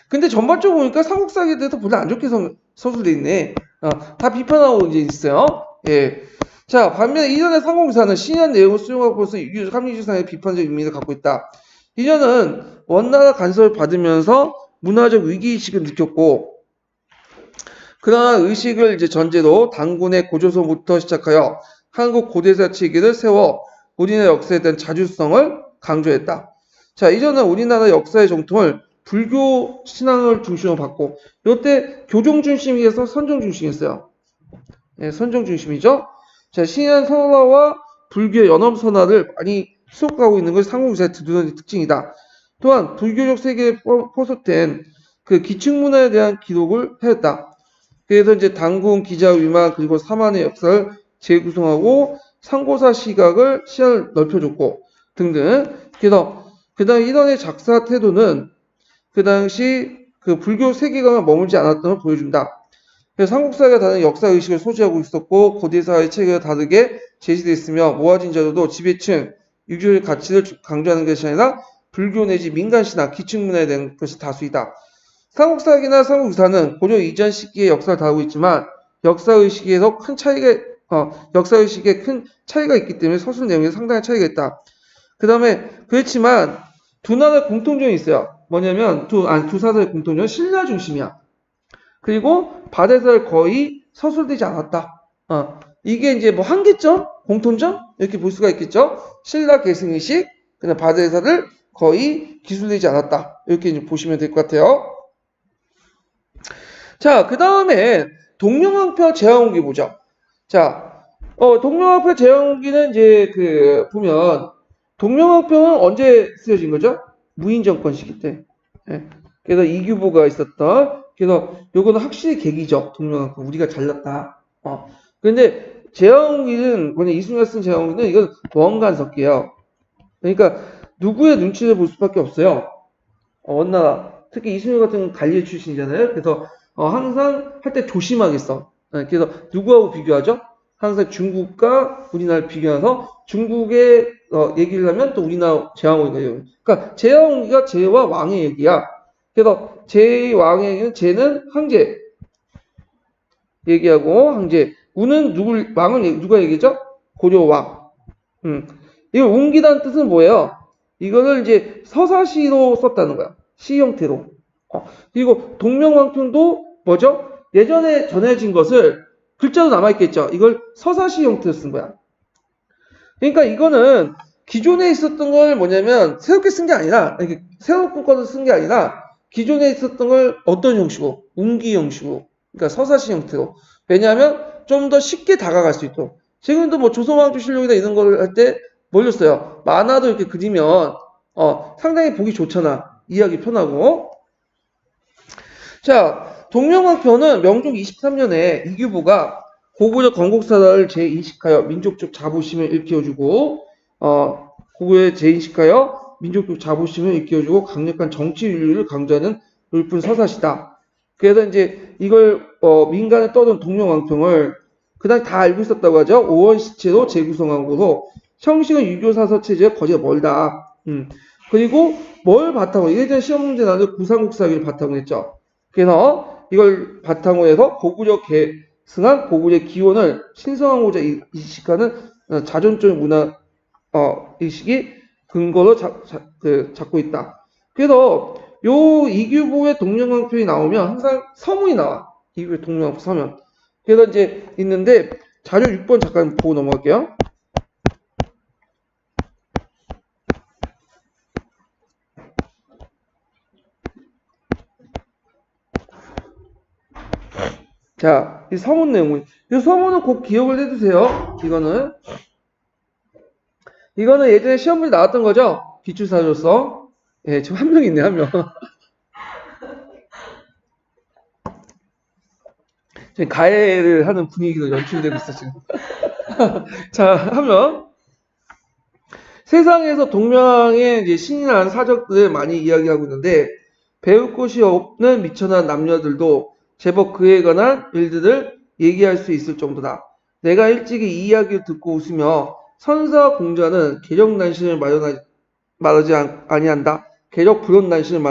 근데 전반적으로 보니까 삼국사기에 대해서 별로 안 좋게 서술돼 있네. 다 비판하고 이제 있어요. 예. 자, 반면에 이전의 상공기사는 신현 내용을 수용하고서 합리주상의 비판적 의미를 갖고 있다. 이전은 원나라 간섭을 받으면서 문화적 위기의식을 느꼈고, 그러나 의식을 이제 전제로 당군의 고조선부터 시작하여 한국 고대사 체계를 세워 우리나라 역사에 대한 자주성을 강조했다. 자, 이전은 우리나라 역사의 정통을 불교 신앙을 중심으로 봤고, 이때 교종 중심에서 선종 중심이었어요. 네, 선종 중심이죠. 자, 신현 선화와 불교의 연합 선화를 많이 수록하고 있는 것이 상공기사의 두드러진 특징이다. 또한 불교적 세계에 포섭된 그 기층문화에 대한 기록을 하였다. 그래서 이제 당군, 기자, 위만 그리고 사만의 역사를 재구성하고 상고사 시각을 시야를 넓혀줬고 등등. 그래서 그 다음 이런의 작사 태도는 그 당시 그 불교 세계관에 머물지 않았던 걸 보여준다. 그래서 삼국사가 다른 역사의식을 소지하고 있었고 고대사의 체계가 다르게 제시되어 있으며 모아진 자료도 지배층, 유교의 가치를 강조하는 것이 아니라 불교 내지 민간신화, 기층문화에 대한 것이 다수이다. 삼국사기나 삼국유사는 고려 이전 시기의 역사를 다루고 있지만 역사의식에 큰 차이가 있기 때문에 서술 내용에 상당한 차이가 있다. 그 다음에 그렇지만 두 나라의 공통점이 있어요. 뭐냐면 두 사설의 공통점은 신라 중심이야. 그리고 바대사를 거의 서술되지 않았다. 이게 이제 뭐 한계점, 공통점 이렇게 볼 수가 있겠죠. 신라 계승의식, 그다음 바대사를 거의 기술되지 않았다. 이렇게 이제 보시면 될 것 같아요. 자, 그 다음에 동명왕표 제왕후기 보죠. 자, 동명왕표 제왕후기는 이제 보면 동명왕표는 언제 쓰여진 거죠? 무인정권 시기 때. 예. 그래서 이규보가 있었던. 그래서 요거는 확실히 계기죠. 동명왕표 우리가 잘났다. 근데 제왕후기는 뭐냐 이순이가 쓴 제왕후기는 이건 원간석기예요. 그러니까 누구의 눈치를 볼 수밖에 없어요. 원나라 특히 이순이 같은 관리 출신이잖아요. 그래서 항상 할 때 조심하게 써. 그래서 누구하고 비교하죠? 항상 중국과 우리나라를 비교해서 중국의 얘기를 하면 또 우리나라 제왕후기가 얘기해요. 그러니까 제왕후기가 제와 왕의 얘기야. 그래서 제왕의 얘기는 제는 황제 얘기하고 황제 우는 왕은 누가 얘기죠? 고려왕. 이걸 웅기다는 뜻은 뭐예요? 이거를 이제 서사시로 썼다는 거야. 시 형태로. 그리고 동명왕표도 뭐죠? 예전에 전해진 것을 글자로 남아있겠죠. 이걸 서사시 형태로 쓴 거야. 그러니까 이거는 기존에 있었던 걸 뭐냐면 새롭게 쓴 게 아니라 새롭게 거를 쓴 게 아니라 기존에 있었던 걸 어떤 형식으로? 웅기 형식으로. 그러니까 서사시 형태로. 왜냐하면 좀 더 쉽게 다가갈 수 있도록. 지금도 뭐 조선왕조실록이나 이런 걸 할 때 뭘로 써요? 만화도 이렇게 그리면 상당히 보기 좋잖아. 이해하기 편하고. 자, 동명왕표는 명종 23년에 이규보가 고구려 건국사를 재인식하여 민족적 자부심을 일깨워주고 고구려에 재인식하여 민족적 자부심을 일깨워주고 강력한 정치 윤리를 강조하는 읊은 서사시다. 그래서 이제 이걸 민간에 떠든 동명왕표를 그다음 다 알고 있었다고 하죠. 5원 시체로 재구성한 거로 형식은 유교사서 체제에 거리가 멀다. 그리고 뭘 바탕으로 예전 시험 문제 나는 구삼국사기를 바탕으로 했죠. 그래서 이걸 바탕으로 해서 고구려 계승한 고구려의 기원을 신성하고자 이식하는 자존적 문화 의식이 근거로 잡고 있다. 그래서 요 이규보의 동명왕표이 나오면 항상 서문이 나와. 이규보의 동명왕표 서면. 그래서 이제 있는데 자료 6번 잠깐 보고 넘어갈게요. 자, 이 서문 내용은 이 서문은 꼭 기억을 해두세요. 이거는 예전에 시험문제 나왔던 거죠. 기출사료로서. 예, 지금 한 명 있네, 한 명. 지금 가해를 하는 분위기로 연출되고 있어 지금. 자, 한 명. 세상에서 동명의 이제 신이라는 사적들을 많이 이야기하고 있는데 배울 곳이 없는 미천한 남녀들도 제법 그에 관한 일들을 얘기할 수 있을 정도다. 내가 일찍이 이 이야기를 듣고 웃으며 선사와 공자는 계력난신을 말하지 아니한다. 계력 불온난신을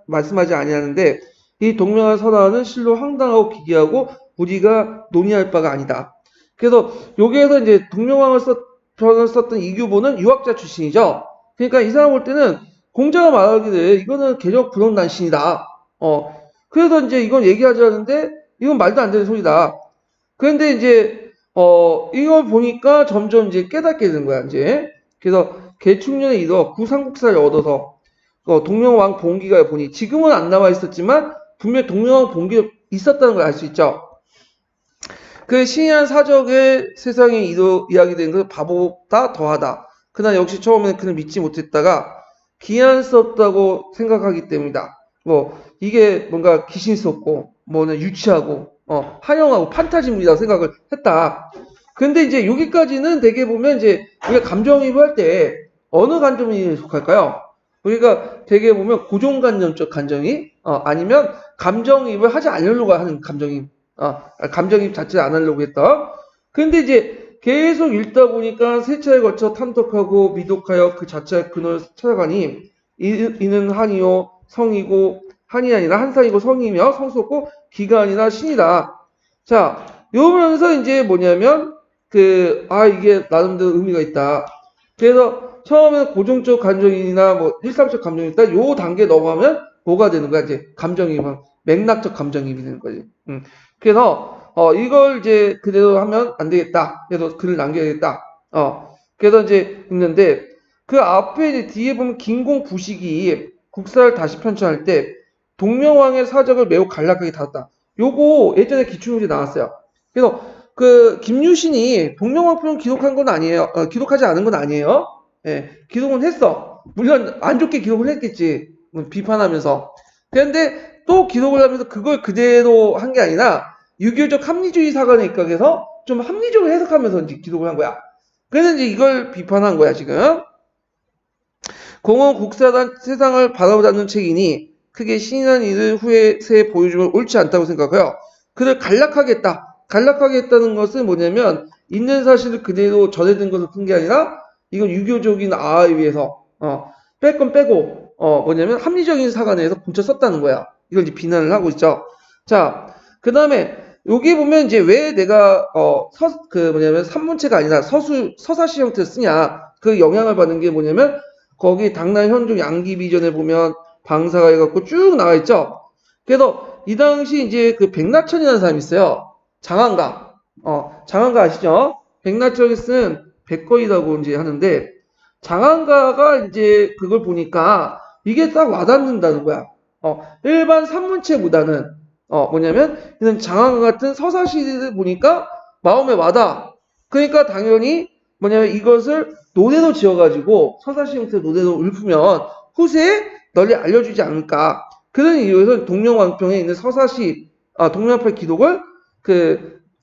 말씀하지 아니하는데 이 동명한 선화는 실로 황당하고 기괴하고 우리가 논의할 바가 아니다. 그래서 여기에서 이제 동명왕을 썼던 이규보는 유학자 출신이죠. 그러니까 이 사람 볼 때는 공자가 말하기를 이거는 개적 불언난신이다. 그래서 이제 이건 얘기하지 않는데 이건 말도 안 되는 소리다. 그런데 이제 이걸 보니까 점점 이제 깨닫게 되는 거야, 이제. 그래서 개축년에 이뤄 구삼국사를 얻어서 동명왕 봉기가 보니 지금은 안 남아 있었지만 분명 동명왕 봉기가 있었다는 걸 알 수 있죠. 그 신의한 사적의 세상에 이야기된 그 바보다 더하다. 그러나 역시 처음에는 그는 믿지 못했다가 기한스럽다고 생각하기 때문이다. 이게 뭔가 귀신스럽고 뭐는 유치하고 한영하고 판타지물이라고 생각을 했다. 근데 이제 여기까지는 되게 보면 이제 우리가 감정이입을 할 때 어느 감정이 속할까요? 우리가 되게 보면 고정관념적 감정이 아니면 감정이입을 하지 않으려고 하는 감정이입, 감정이입 자체를 안 하려고 했다. 근데 이제 계속 읽다 보니까 세 차례 걸쳐 탐독하고 미독하여 그 자체의 근원을 찾아가니 이는 한이요 성이고 한이 아니라 한상이고 성이며 성수고 기가 아니라 신이다. 자, 이러면서 이제 뭐냐면 이게 나름대로 의미가 있다. 그래서 처음에는 고정적 감정이나 뭐 일상적 감정이 있다. 요 단계 넘어가면 뭐가 되는 거야? 이제 감정이입은 맥락적 감정이입이 되는 거지. 그래서 이걸 이제 그대로 하면 안 되겠다. 그래서 글을 남겨야겠다. 그래서 이제 읽는데 그 앞에 이제 뒤에 보면 김공부식이 국사를 다시 편찬할 때 동명왕의 사적을 매우 간략하게 다뤘다. 요거 예전에 기출문제 나왔어요. 그래서 그 김유신이 동명왕표를 기록한 건 아니에요. 기록하지 않은 건 아니에요. 예, 기록은 했어. 물론 안 좋게 기록을 했겠지. 비판하면서. 그런데 또 기록을 하면서 그걸 그대로 한 게 아니라 유교적 합리주의 사관에 입각해서 좀 합리적으로 해석하면서 이제 기록을 한 거야. 그래서 이제 이걸 비판한 거야, 지금. 공은 국사단 세상을 바라보자는 책이니 크게 신인한 이를 후에 세 보여주면 옳지 않다고 생각해요. 그를 간략하게 했다. 간략하게 했다는 것은 뭐냐면 있는 사실을 그대로 전해든 것을 푼 게 아니라 이건 유교적인 아에 위해서 뺄 건 빼고 뭐냐면 합리적인 사관에서 본쳐 썼다는 거야. 이걸 이제 비난을 하고 있죠. 자, 그 다음에 여기 보면 이제 왜 내가 뭐냐면 산문체가 아니라 서사시 형태를 쓰냐. 그 영향을 받는 게 뭐냐면 거기 당나라 현종 양기비전에 보면 방사가 해갖고 쭉 나와 있죠. 그래서 이 당시 이제 그 백낙천이라는 사람이 있어요. 장안가. 장안가 아시죠? 백낙천이 쓴 백거이라고 이제 하는데 장안가가 이제 그걸 보니까 이게 딱 와닿는다는 거야. 일반 산문체보다는 뭐냐면 이런 장안가 같은 서사시를 보니까 마음에 와닿아. 그러니까 당연히 뭐냐면 이것을 노래로 지어가지고 서사시 형태로 노래로 읊으면 후세에 널리 알려주지 않을까. 그런 이유에서 동명왕평에 있는 서사시, 동명왕평 기록을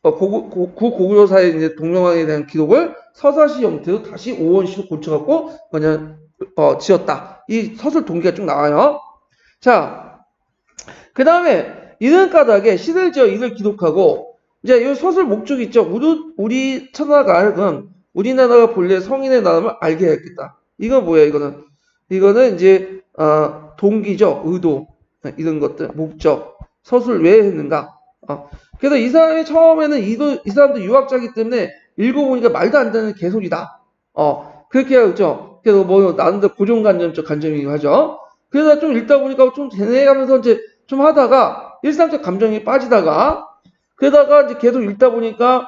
구고구려사의 이제 동명왕에 대한 기록을 서사시 형태로 다시 오원시로 고쳐갖고 지었다. 이 서술 동기가 쭉 나와요. 자, 그 다음에 이런 까닭에 시를 지어 이를 기록하고 이제 이 서술 목적이 있죠. 우리 천하가 하여금 우리나라가 본래 성인의 나름을 알게 해야겠다. 이건 뭐야? 이거는 이제 동기죠. 의도 이런 것들 목적 서술 왜 했는가. 그래서 이 사람이 처음에는 이 사람도 유학자이기 때문에 읽어보니까 말도 안 되는 개소리다. 그렇게 하죠. 그래서 뭐 나름대로 고정관념적 관점이기도 하죠. 그래서 좀 읽다 보니까 좀 되네 하면서 이제 좀 하다가 일상적 감정이 빠지다가 그러다가 이제 계속 읽다 보니까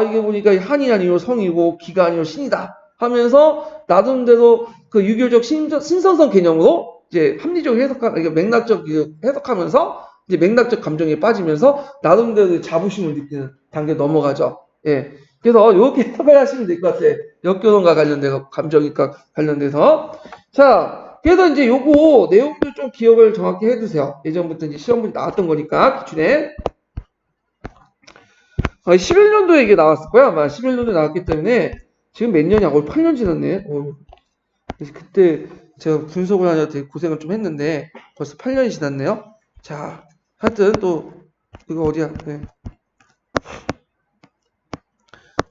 이게 보니까 한이 아니요 성이고 기가 아니요 신이다 하면서 나름대로 그 유교적 신선성 개념으로 이제 합리적으로 맥락적 해석하면서 이제 맥락적 감정에 빠지면서 나름대로 자부심을 느끼는 단계에 넘어가죠. 예. 그래서 이렇게 해석을 하시면 될 것 같아요. 역교론과 관련돼서 감정이과 관련돼서 자, 그래서 이제 요거 내용들 좀 기억을 정확히 해두세요. 예전부터 이제 시험 문제 나왔던 거니까 기출에 11년도에 이게 나왔을 거야. 아마 11년도에 나왔기 때문에 지금 몇 년이야? 8년 지났네. 그래서 그때 제가 분석을 하느라 되게 고생을 좀 했는데 벌써 8년이 지났네요. 자, 하여튼 또 이거 어디야? 네.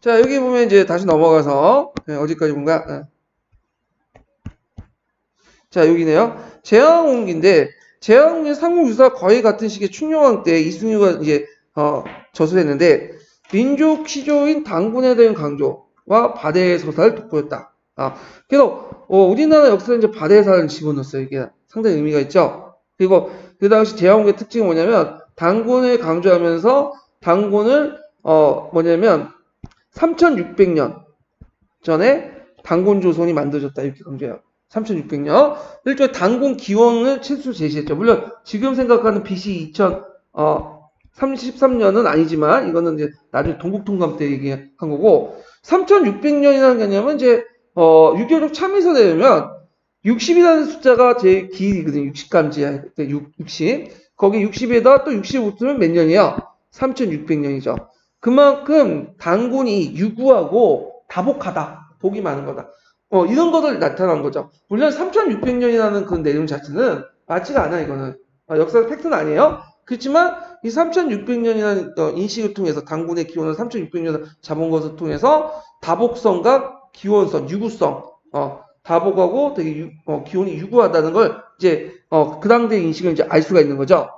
자, 여기 보면 이제 다시 넘어가서 어디까지 본가? 자, 여기네요. 제왕홍기인데 제왕홍기 삼국유사 거의 같은 시기에 충녕왕 때 이승유가 이제 저술했는데 민족 시조인 당군에 대한 강조와 바대의 서사를 돋보였다. 그래서 우리나라 역사에 이제 바대의 사를 집어넣었어요. 이게 상당히 의미가 있죠. 그리고 그 당시 제왕국의 특징이 뭐냐면 당군을 강조하면서 당군을 뭐냐면 3600년 전에 당군 조선이 만들어졌다 이렇게 강조해요. 3600년 일종의 당군 기원을 최소 제시했죠. 물론 지금 생각하는 BC 2033년은 아니지만 이거는 이제 나중에 동국통감 때 얘기한 거고 3600년이라는 개념은 이제 6.26 참의서 되면 60이라는 숫자가 제일 길이거든요. 60감지야. 60. 거기 60에다 또 60 붙으면 몇 년이야? 3600년이죠. 그만큼 당군이 유구하고 다복하다. 복이 많은 거다. 이런 것들 나타난 거죠. 물론 3600년이라는 그 내용 자체는 맞지가 않아, 이거는. 역사 팩트는 아니에요. 그렇지만 이 3600년이라는 인식을 통해서 당군의 기원을 3600년을 잡은 것을 통해서 다복성과 기원성, 유구성, 다복하고 되게 기원이 유구하다는 걸 이제 그 당대의 인식을 이제 알 수가 있는 거죠.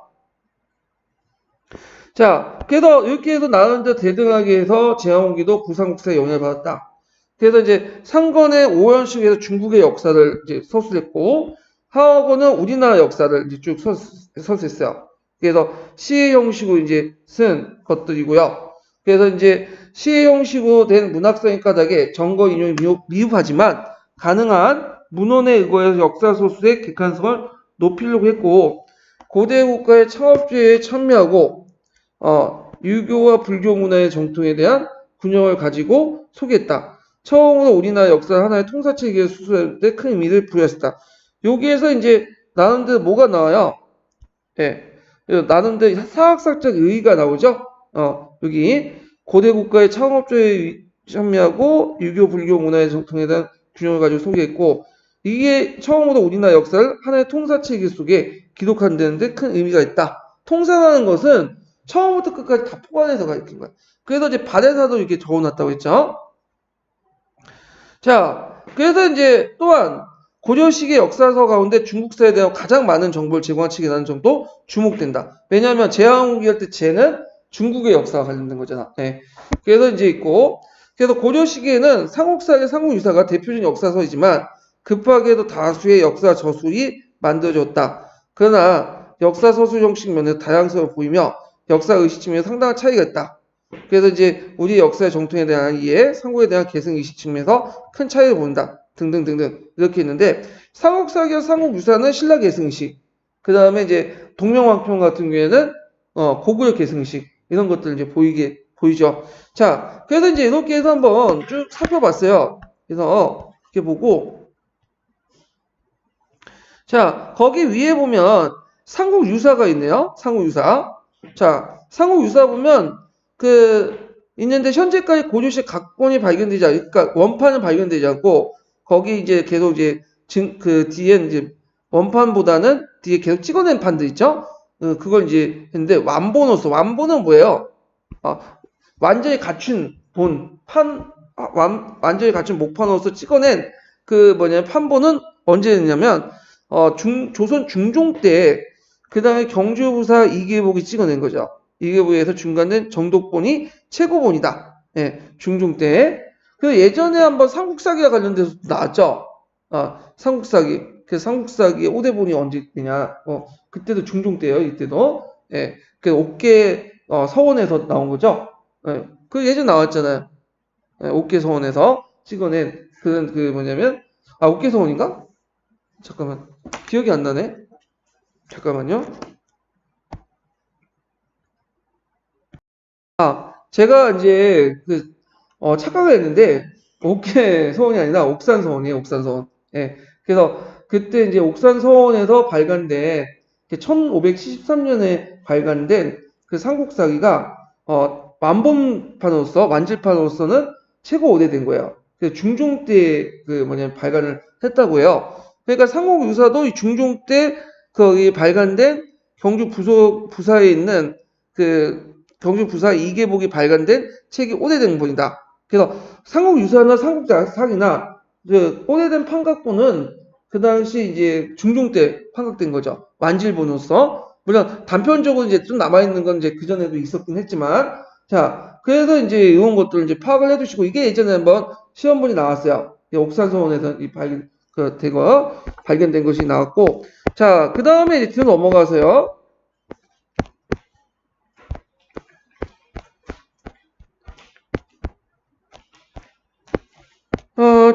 자, 그래서 이렇게 해서 나는데 대등하게 해서 제왕후기도 구삼국사에 영향을 받았다. 그래서 이제 상건의 오연식에서 중국의 역사를 이제 서술했고 하어건은 우리나라 역사를 이제 쭉 서술했어요. 그래서 시의 형식으로 이제 쓴 것들이고요. 그래서 이제 시의 형식으로 된 문학적인 까닭에 정거 인용이 미흡하지만 가능한 문헌에 의거해서 역사 소설의 객관성을 높이려고 했고 고대 국가의 창업주의에 참여하고 유교와 불교 문화의 정통에 대한 균형을 가지고 소개했다. 처음으로 우리나라 역사 하나의 통사체계를 수술할 때 큰 의미를 부여했다. 여기에서 이제 나는데 뭐가 나와요? 예. 나는데 사학살적 의의가 나오죠? 여기 고대 국가의 창업주의에 참여하고 유교 불교 문화의 정통에 대한 균형을 가지고 소개했고 이게 처음으로 우리나라 역사를 하나의 통사체계 속에 기록한 데는데 큰 의미가 있다. 통사라는 것은 처음부터 끝까지 다 포괄해서 가르친 거야. 그래서 이제 바대사도 이렇게 적어놨다고 했죠. 자, 그래서 이제 또한 고려시기의 역사서 가운데 중국사에 대한 가장 많은 정보를 제공한 책이라는 점도 주목된다. 왜냐하면 제왕후기 할 때 제는 중국의 역사와 관련된 거잖아. 네. 그래서 이제 있고, 그래서 고려시기에는 삼국사의 삼국유사가 대표적인 역사서이지만 급하게도 다수의 역사 저술이 만들어졌다. 그러나 역사 서술 형식 면에서 다양성을 보이며 역사 의식침에 상당한 차이가 있다. 그래서 이제 우리 역사의 정통에 대한 이해, 삼국에 대한 계승 의식 측면에서 큰 차이를 본다. 등등등등 이렇게 있는데 삼국사기와 삼국유사는 신라 계승식, 그 다음에 이제 동명왕평 같은 경우에는 고구려 계승식 이런 것들 이제 보이죠. 자, 그래서 이제 이렇게 해서 한번 쭉 살펴봤어요. 그래서 이렇게 보고 자 거기 위에 보면 삼국유사가 있네요. 삼국유사. 자 삼국유사 보면 있는데 현재까지 고조시 각본이 발견되지 않고, 그러니까 원판은 발견되지 않고 거기 이제 계속 이제 뒤에 이제 원판보다는 뒤에 계속 찍어낸 판들 있죠? 그걸 이제 했는데 완본으로서 완본은 뭐예요? 완전히 갖춘 완전히 갖춘 목판으로서 찍어낸 판본은 언제 했냐면 조선 중종 때 그 다음에 경주부사 이계복이 찍어낸 거죠. 이계복에서 중간된 정독본이 최고본이다. 예, 중종 때. 그 예전에 한번 삼국사기와 관련돼서 나왔죠. 삼국사기. 그 삼국사기의 5대본이 언제 있냐. 그때도 중종 때예요. 이때도. 예. 그 옥계 서원에서 나온 거죠. 예. 그 예전 나왔잖아요. 예, 옥계 서원에서 찍어낸 옥계 서원인가? 잠깐만. 기억이 안 나네. 잠깐만요. 제가 이제 착각을 했는데 옥계 서원이 아니라 옥산 서원이에요. 옥산 서원. 예. 그래서 그때 이제 옥산 서원에서 발간된 1573년에 발간된 그 삼국사기가 완질판으로서는 최고 오래된 거예요. 그래서 중종 때 발간을 했다고 해요. 그러니까 삼국유사도 중종 때 거기 발간된 경주 부사에 있는 경주 부사 이계복이 발간된 책이 오래된 본이다. 그래서 삼국유사나 삼국사기나 오래된 판각본은 그 당시 이제 중종 때 판각된 거죠. 완질본으로서. 물론 단편적으로 이제 좀 남아있는 건 이제 그전에도 있었긴 했지만, 자, 그래서 이제 이런 것들을 이제 파악을 해두시고, 이게 예전에 한번 시험문이 나왔어요. 옥산서원에서 이 발견된 것이 나왔고, 자, 그 다음에 이제 뒤로 넘어가서요.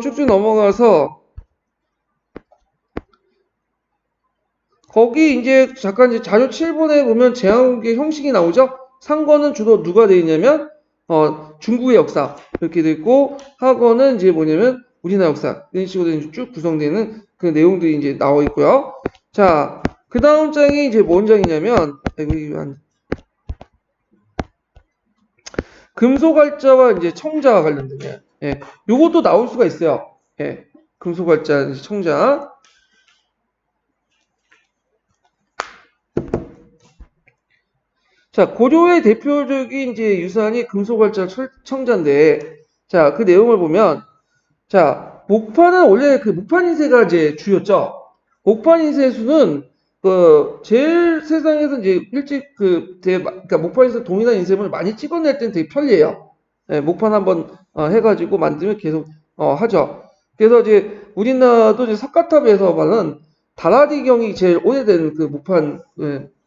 쭉쭉 넘어가서, 거기 이제 잠깐 이제 자료 7번에 보면 제한국의 형식이 나오죠? 상권은 주로 누가 되어 있냐면, 중국의 역사. 이렇게 되어 있고, 하권은 이제 뭐냐면, 우리나라 역사. 이런 식으로 이제 쭉 구성되는 그 내용들이 이제 나와 있고요. 자, 그 다음 장이 이제 뭔 장이냐면, 금속활자와 이제 청자와 관련된, 예, 요것도 나올 수가 있어요. 예, 금속활자, 청자. 자, 고려의 대표적인 이제 유산이 금속활자 청자인데, 자, 그 내용을 보면, 자, 목판은 원래 그 목판인쇄가 이제 주였죠. 목판인쇄수는 제일 세상에서 이제 일찍 그러니까 목판에서 동일한 인쇄물을 많이 찍어낼 때는 되게 편리해요. 예, 목판 한번 해가지고 만들면 계속 하죠. 그래서 이제 우리나라도 이제 석가탑에서 말하는 다라디경이 제일 오래된 그 목판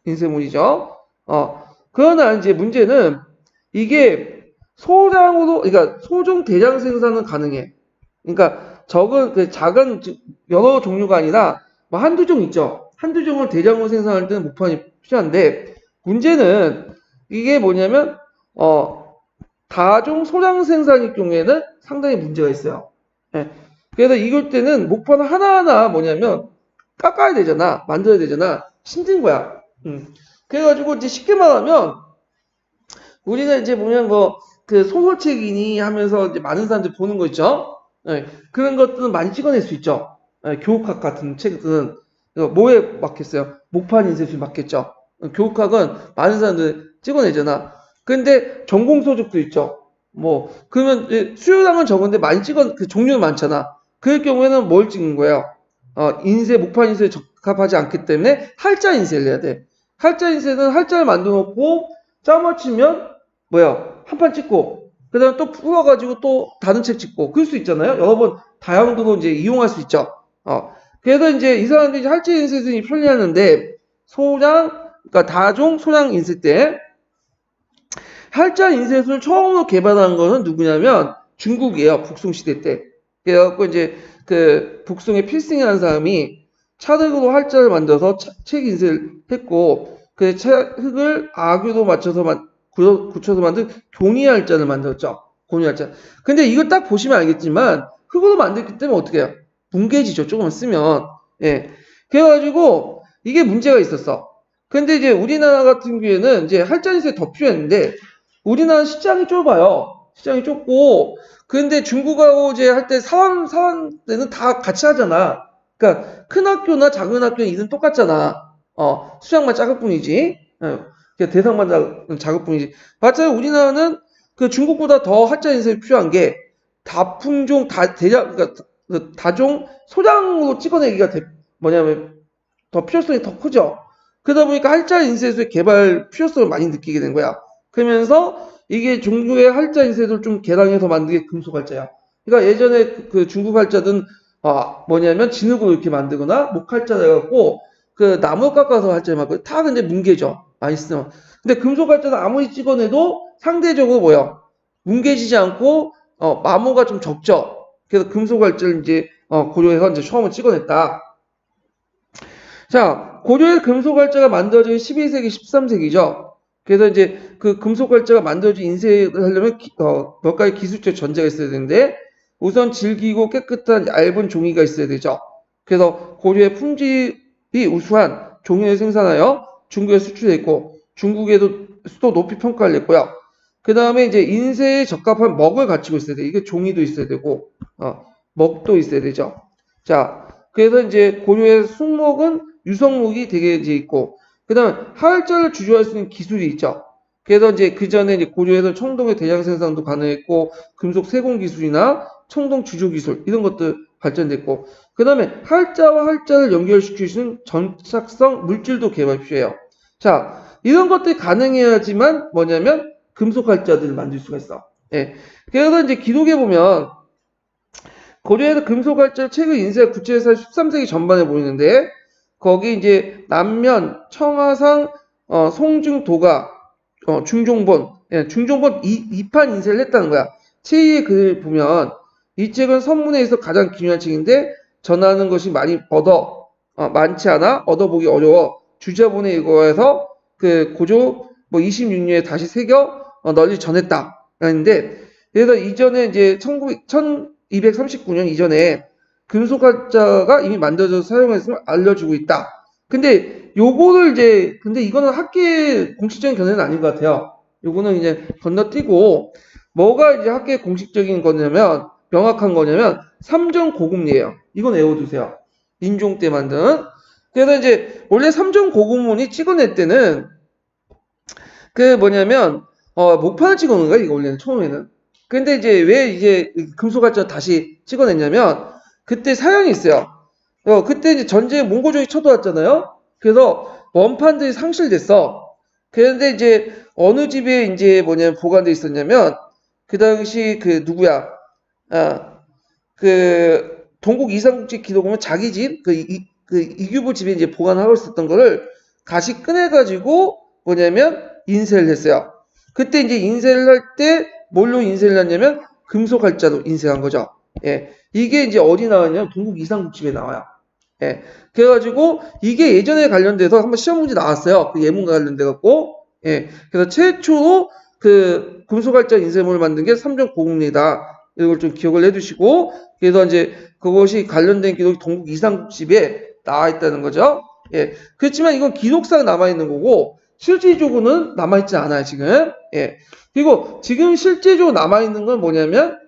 인쇄물이죠. 그러나 이제 문제는 이게 그러니까 소종 대량 생산은 가능해. 그러니까 작은 여러 종류가 아니라 뭐 한두 종 있죠. 한두 종을 대량으로 생산할 때는 목판이 필요한데 문제는 이게 뭐냐면 다종 소량 생산일 경우에는 상당히 문제가 있어요. 예. 그래서 이럴 때는 목판을 하나하나 뭐냐면 깎아야 되잖아. 만들어야 되잖아. 힘든 거야. 그래가지고 이제 쉽게 말하면 우리가 이제 보면 그 소설책이니 하면서 이제 많은 사람들이 보는 거 있죠. 예, 그런 것들은 많이 찍어낼 수 있죠. 예, 교육학 같은 책들은 뭐에 맞겠어요? 목판 인쇄술에 맞겠죠. 교육학은 많은 사람들이 찍어내잖아. 근데 전공 소득도 있죠. 그러면 수요량은 적은데 많이 그 종류는 많잖아. 그럴 경우에는 뭘 찍는 거예요? 목판 인쇄에 적합하지 않기 때문에 할자 인쇄를 해야 돼. 할자 인쇄는 할자를 만들어 놓고 짜맞추면 한 판 찍고 그 다음에 또 풀어가지고 또 다른 책 찍고 그럴 수 있잖아요. 여러 번 다양도로 이제 이용할 수 있죠. 그래서 이제 이 사람들이 이제 할자 인쇄술이 편리하는데 그러니까 다종 소량 인쇄 때 할자 인쇄술을 처음으로 개발한 거는 누구냐면 중국이에요. 북송 시대 때. 그래갖고 이제 그 북송의 필승이라는 사람이 차흙으로 할자를 만들어서 책 인쇄를 했고 그 흙을 악유로 굳혀서 만든 종이할자를 만들었죠. 종이할자. 근데 이걸 딱 보시면 알겠지만 흙으로 만들기 때문에 어떻게 해요? 뭉개지죠. 조금만 쓰면. 예. 그래가지고 이게 문제가 있었어. 근데 이제 우리나라 같은 경우에는 이제 할자 인쇄 더 필요했는데 우리나라 시장이 좁아요. 시장이 좁고 근데 중국하고 이제 할 때 사람들은 다 같이 하잖아. 그러니까 큰 학교나 작은 학교는 이름 똑같잖아. 수량만 작을 뿐이지. 대상만 작을 뿐이지. 맞아요. 우리나라는 그 중국보다 더 할자 인쇄가 필요한 게 다품종, 그러니까 다종 소량으로 찍어내기가 더 필요성이 더 크죠. 그러다 보니까 할자 인쇄술의 개발 필요성을 많이 느끼게 된 거야. 그러면서 이게 중국의 할자 인쇄를 좀 개량해서 만든 게 금속 할자야. 그러니까 예전에 그 중국 할자든 진흙으로 이렇게 만들거나 목 할자 해갖고 그 나무 깎아서 할자 만들고 다 근데 뭉개져. 많이 쓰면. 근데 금속 할자는 아무리 찍어내도 상대적으로 뭉개지지 않고 마모가 좀 적죠. 그래서 금속 할자를 이제 고려해서 이제 처음으로 찍어냈다. 자, 고려의 금속 할자가 만들어진 12세기, 13세기죠. 그래서 이제 그 금속 할자가 만들어진 인쇄를 하려면 몇 가지 기술적 전제가 있어야 되는데 우선 질기고 깨끗한 얇은 종이가 있어야 되죠. 그래서 고려의 품질이 우수한 종이를 생산하여 중국에 수출했고 중국에도 또 높이 평가를 했고요. 그 다음에 이제 인쇄에 적합한 먹을 갖추고 있어야 돼. 이게 종이도 있어야 되고 먹도 있어야 되죠. 자, 그래서 이제 고려의 숭목은 유성목이 되게 이제 있고 그 다음에 하할자를 주조할 수 있는 기술이 있죠. 그래서 이제 그 전에 이제 고려에서 청동의 대량 생산도 가능했고 금속 세공 기술이나 청동 주조 기술 이런 것들 발전됐고 그 다음에 할자와 할자를 연결시킬 수 있는 전착성 물질도 개발 필요해요. 자, 이런 것들이 가능해야지만 뭐냐면 금속 활자들을 만들 수가 있어. 예. 그래서 이제 기록에 보면 고려에서 금속 활자 최근 인쇄 구체에서 13세기 전반에 보이는데 거기 이제 남면, 청하상, 송중도가, 중종본, 예, 중종본 2판 인쇄를 했다는 거야. 제2의 글을 보면 이 책은 선문에서 가장 중요한 책인데 전하는 것이 많지 않아 얻어보기 어려워. 주자본에 이거에서 그 고조 뭐 26년에 다시 새겨 널리 전했다. 라는데 그래서 이전에 이제 1239년 이전에 금속활자가 이미 만들어져서 사용했음을 알려주고 있다. 근데 요거를 이제 근데 이거는 학계의 공식적인 견해는 아닌 것 같아요. 요거는 이제 건너뛰고 뭐가 이제 학계의 공식적인 거냐면 명확한 거냐면 삼전고금리예요. 이건 외워두세요. 인종 때 만든. 그래서 이제 원래 삼전고금문이 찍어낼 때는 그 뭐냐면 목판을 찍어놓은 거야. 이거 원래는 처음에는. 근데 이제 왜 이제 금속활자 다시 찍어냈냐면 그때 사연이 있어요. 그때 이제 전쟁에 몽고족이 쳐들어왔잖아요. 그래서 원판들이 상실됐어. 그런데 이제 어느 집에 이제 뭐냐면 보관돼 있었냐면 그 당시 그 누구야? 그 동국 이상국지 기록 보면 자기 집 그 이규보 집에 이제 보관하고 있었던 거를 다시 꺼내가지고 뭐냐면 인쇄를 했어요. 그때 이제 인쇄를 할 때 뭘로 인쇄를 했냐면 금속활자로 인쇄한 거죠. 예. 이게 이제 어디 나왔냐면 동국 이상국집에 나와요. 예. 그래가지고 이게 예전에 관련돼서 한번 시험 문제 나왔어요. 그 예문과 관련돼 갖고. 예. 그래서 최초로 그 금속활자 인쇄물을 만든 게 삼전고금리다. 이걸 좀 기억을 해두시고 그래서 이제 그것이 관련된 기록이 동국 이상국집에 나와 있다는 거죠. 예. 그렇지만 이건 기록상 남아 있는 거고 실제적으로는 남아 있지 않아요 지금. 예. 그리고 지금 실제적으로 남아 있는 건 뭐냐면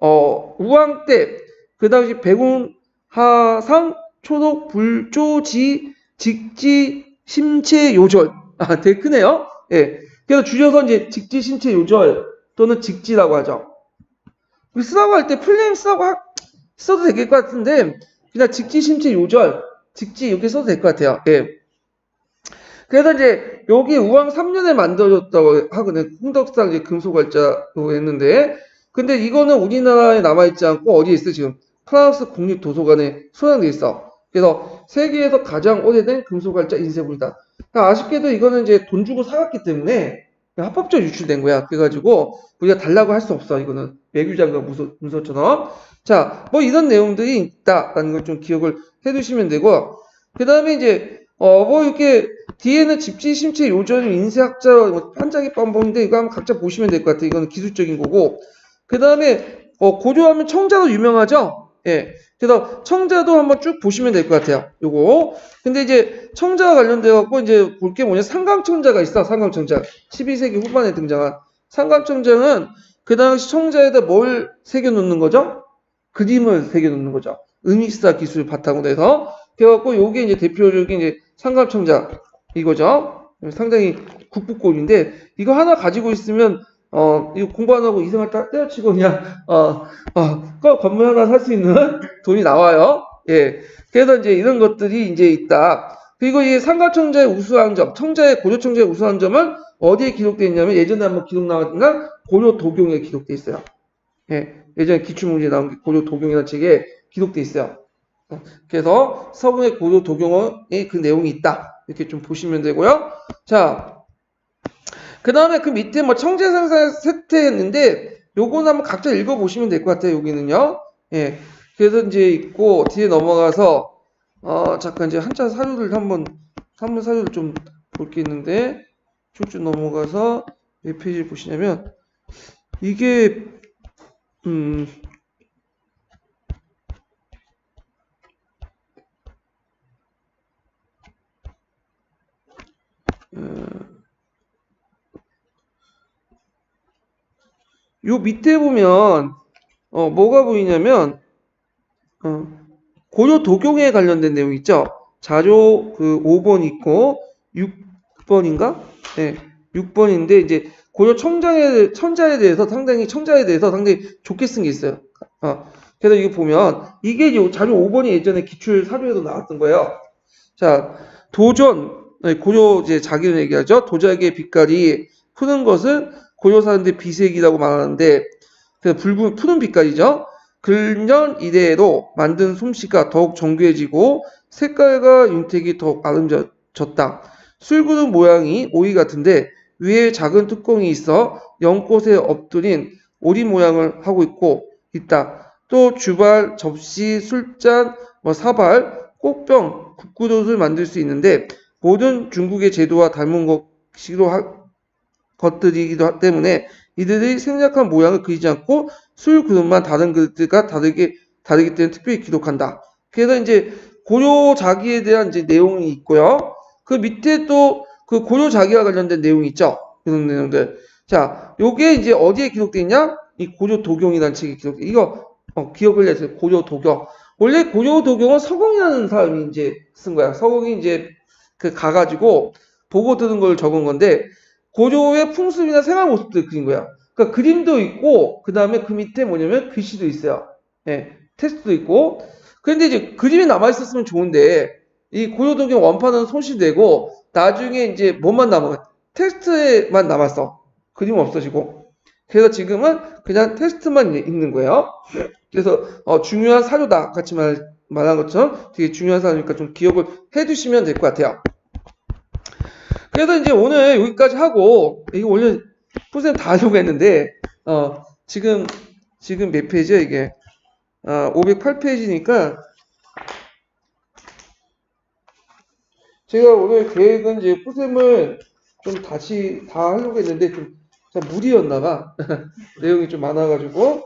우왕 때 그 당시 백운하상 초록 불조지 직지 심체 요절 되게 크네요. 예. 그래서 줄여서 이제 직지 심체 요절 또는 직지라고 하죠. 쓰라고 할 때 풀네임 써도 될 것 같은데 그냥 직지 심체 요절 직지 이렇게 써도 될 것 같아요. 예. 그래서 이제 여기 우왕 3년에 만들어졌다고 하거든요. 흥덕상 이제 금속활자로 했는데 근데 이거는 우리나라에 남아있지 않고 어디에 있어 지금 프랑스 국립도서관에 소장돼 있어. 그래서 세계에서 가장 오래된 금속활자 인쇄물이다. 그러니까 아쉽게도 이거는 이제 돈 주고 사갔기 때문에 합법적으로 유출된 거야. 그래가지고 우리가 달라고 할 수 없어. 이거는 외교장과 문서처럼. 자, 뭐 이런 내용들이 있다라는 걸 좀 기억을 해두시면 되고 그 다음에 이제 뭐 이렇게 뒤에는 집지 심체 요전 인쇄학자 뭐 한장이 뻔뻔인데 이거 한번 각자 보시면 될 것 같아요. 이거는 기술적인 거고 그 다음에 고조하면 청자도 유명하죠. 예. 그래서 청자도 한번 쭉 보시면 될 것 같아요. 요거. 근데 이제 청자와 관련돼 갖고 이제 볼 게 뭐냐 상감청자가 있어. 상감청자. 12세기 후반에 등장한 상감청자는 그 당시 청자에다 뭘 새겨 놓는 거죠? 그림을 새겨 놓는 거죠. 음익사 기술을 바탕으로 해서 그래갖고 요게 이제 대표적인 이제 상감청자 이거죠. 상당히 국부꼴인데 이거 하나 가지고 있으면 이거 공부 안 하고 이생활 때려치고 그냥 건물 하나 살 수 있는 돈이 나와요. 예. 그래서 이제 이런 것들이 이제 있다. 그리고 이 상감청자의 우수한 점, 고려 청자의 우수한 점은 어디에 기록되어 있냐면 예전에 한번 기록 나왔던가 고려 도경에 기록되어 있어요. 예. 예전에 기출문제 나온 게 고려 도경이라는 책에 기록되어 있어요. 그래서 서문의 고려 도경의 그 내용이 있다. 이렇게 좀 보시면 되고요. 자, 그 다음에 그 밑에 뭐 청제상사 세태했는데 요거는 한번 각자 읽어보시면 될 것 같아요. 여기는요. 예. 그래서 이제 있고 뒤에 넘어가서 잠깐 이제 한자 사료를 한번 사료를 좀 볼 게 있는데 쭉쭉 넘어가서 몇 페이지를 보시냐면 이게 요 밑에 보면 뭐가 보이냐면 고려 도경에 관련된 내용 있죠. 자료 그 5번 있고 6번인가? 네, 6번인데 이제 고려 청자에 대해서 상당히 좋게 쓴 게 있어요. 그래서 이거 보면 이게 자료 5번이 예전에 기출 사료에도 나왔던 거예요. 자, 도전 고려 이제 자기를 얘기하죠. 도자기의 빛깔이 푸는 것은 고려 사람들의 비색이라고 말하는데 그 붉은 푸른 빛깔이죠. 근년 이래로 만든 솜씨가 더욱 정교해지고 색깔과 윤택이 더욱 아름졌다. 술그릇 모양이 오이 같은데 위에 작은 뚜껑이 있어 연꽃에 엎드린 오리 모양을 하고 있다. 또 주발, 접시, 술잔, 사발, 꽃병, 국그릇을 만들 수 있는데 모든 중국의 제도와 닮은 것들이기도 때문에 이들의 생략한 모양을 그리지 않고 술 그릇만 다른 그릇들과 다르기 때문에 특별히 기록한다. 그래서 이제 고려 자기에 대한 이제 내용이 있고요. 그 밑에 또 그 고려 자기와 관련된 내용이 있죠. 이런 내용들. 자, 요게 이제 어디에 기록되어 있냐? 이 고려 도경이라는 책에 기록돼. 이거 기억을 해서 고려 도경. 원래 고려 도경은 서공이라는 사람이 이제 쓴 거야. 서공이 이제 그 가가지고 보고 들은 걸 적은 건데 고려의 풍습이나 생활 모습들 그린 거야. 그러니까 그림도 있고 그 다음에 그 밑에 뭐냐면 글씨도 있어요. 예, 텍스트도 있고. 그런데 이제 그림이 남아 있었으면 좋은데 이 고려 도경 원판은 손실되고 나중에 이제 뭐만 남아? 텍스트만 남았어. 그림 없어지고. 그래서 지금은 그냥 텍스트만 있는 거예요. 그래서 중요한 사료다 같이 말한 것처럼 되게 중요한 사료니까 좀 기억을 해두시면 될 것 같아요. 그래서 이제 오늘 여기까지 하고 이거 원래 풀쌤 다 하려고 했는데 지금 몇 페이지야 이게 508페이지니까 제가 오늘 계획은 이제 풀쌤을 좀 다시 다 하려고 했는데 좀 무리였나봐. 내용이 좀 많아가지고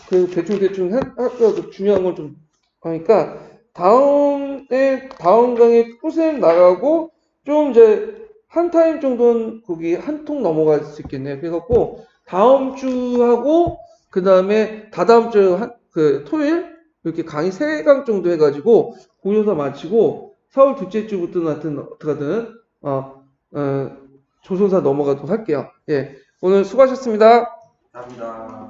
그 대충 할까 중요한 걸 좀 하니까 다음 강의 풀쌤 나가고 좀 이제 한 타임 정도는 거기 한 통 넘어갈 수 있겠네요. 그래갖고 다음 주하고 그 다음에 다다음 주 그 토요일 이렇게 강의 3강 정도 해가지고 고려사 마치고 4월 둘째 주부터는 어떻게든 조선사 넘어가도록 할게요. 예, 오늘 수고하셨습니다. 감사합니다.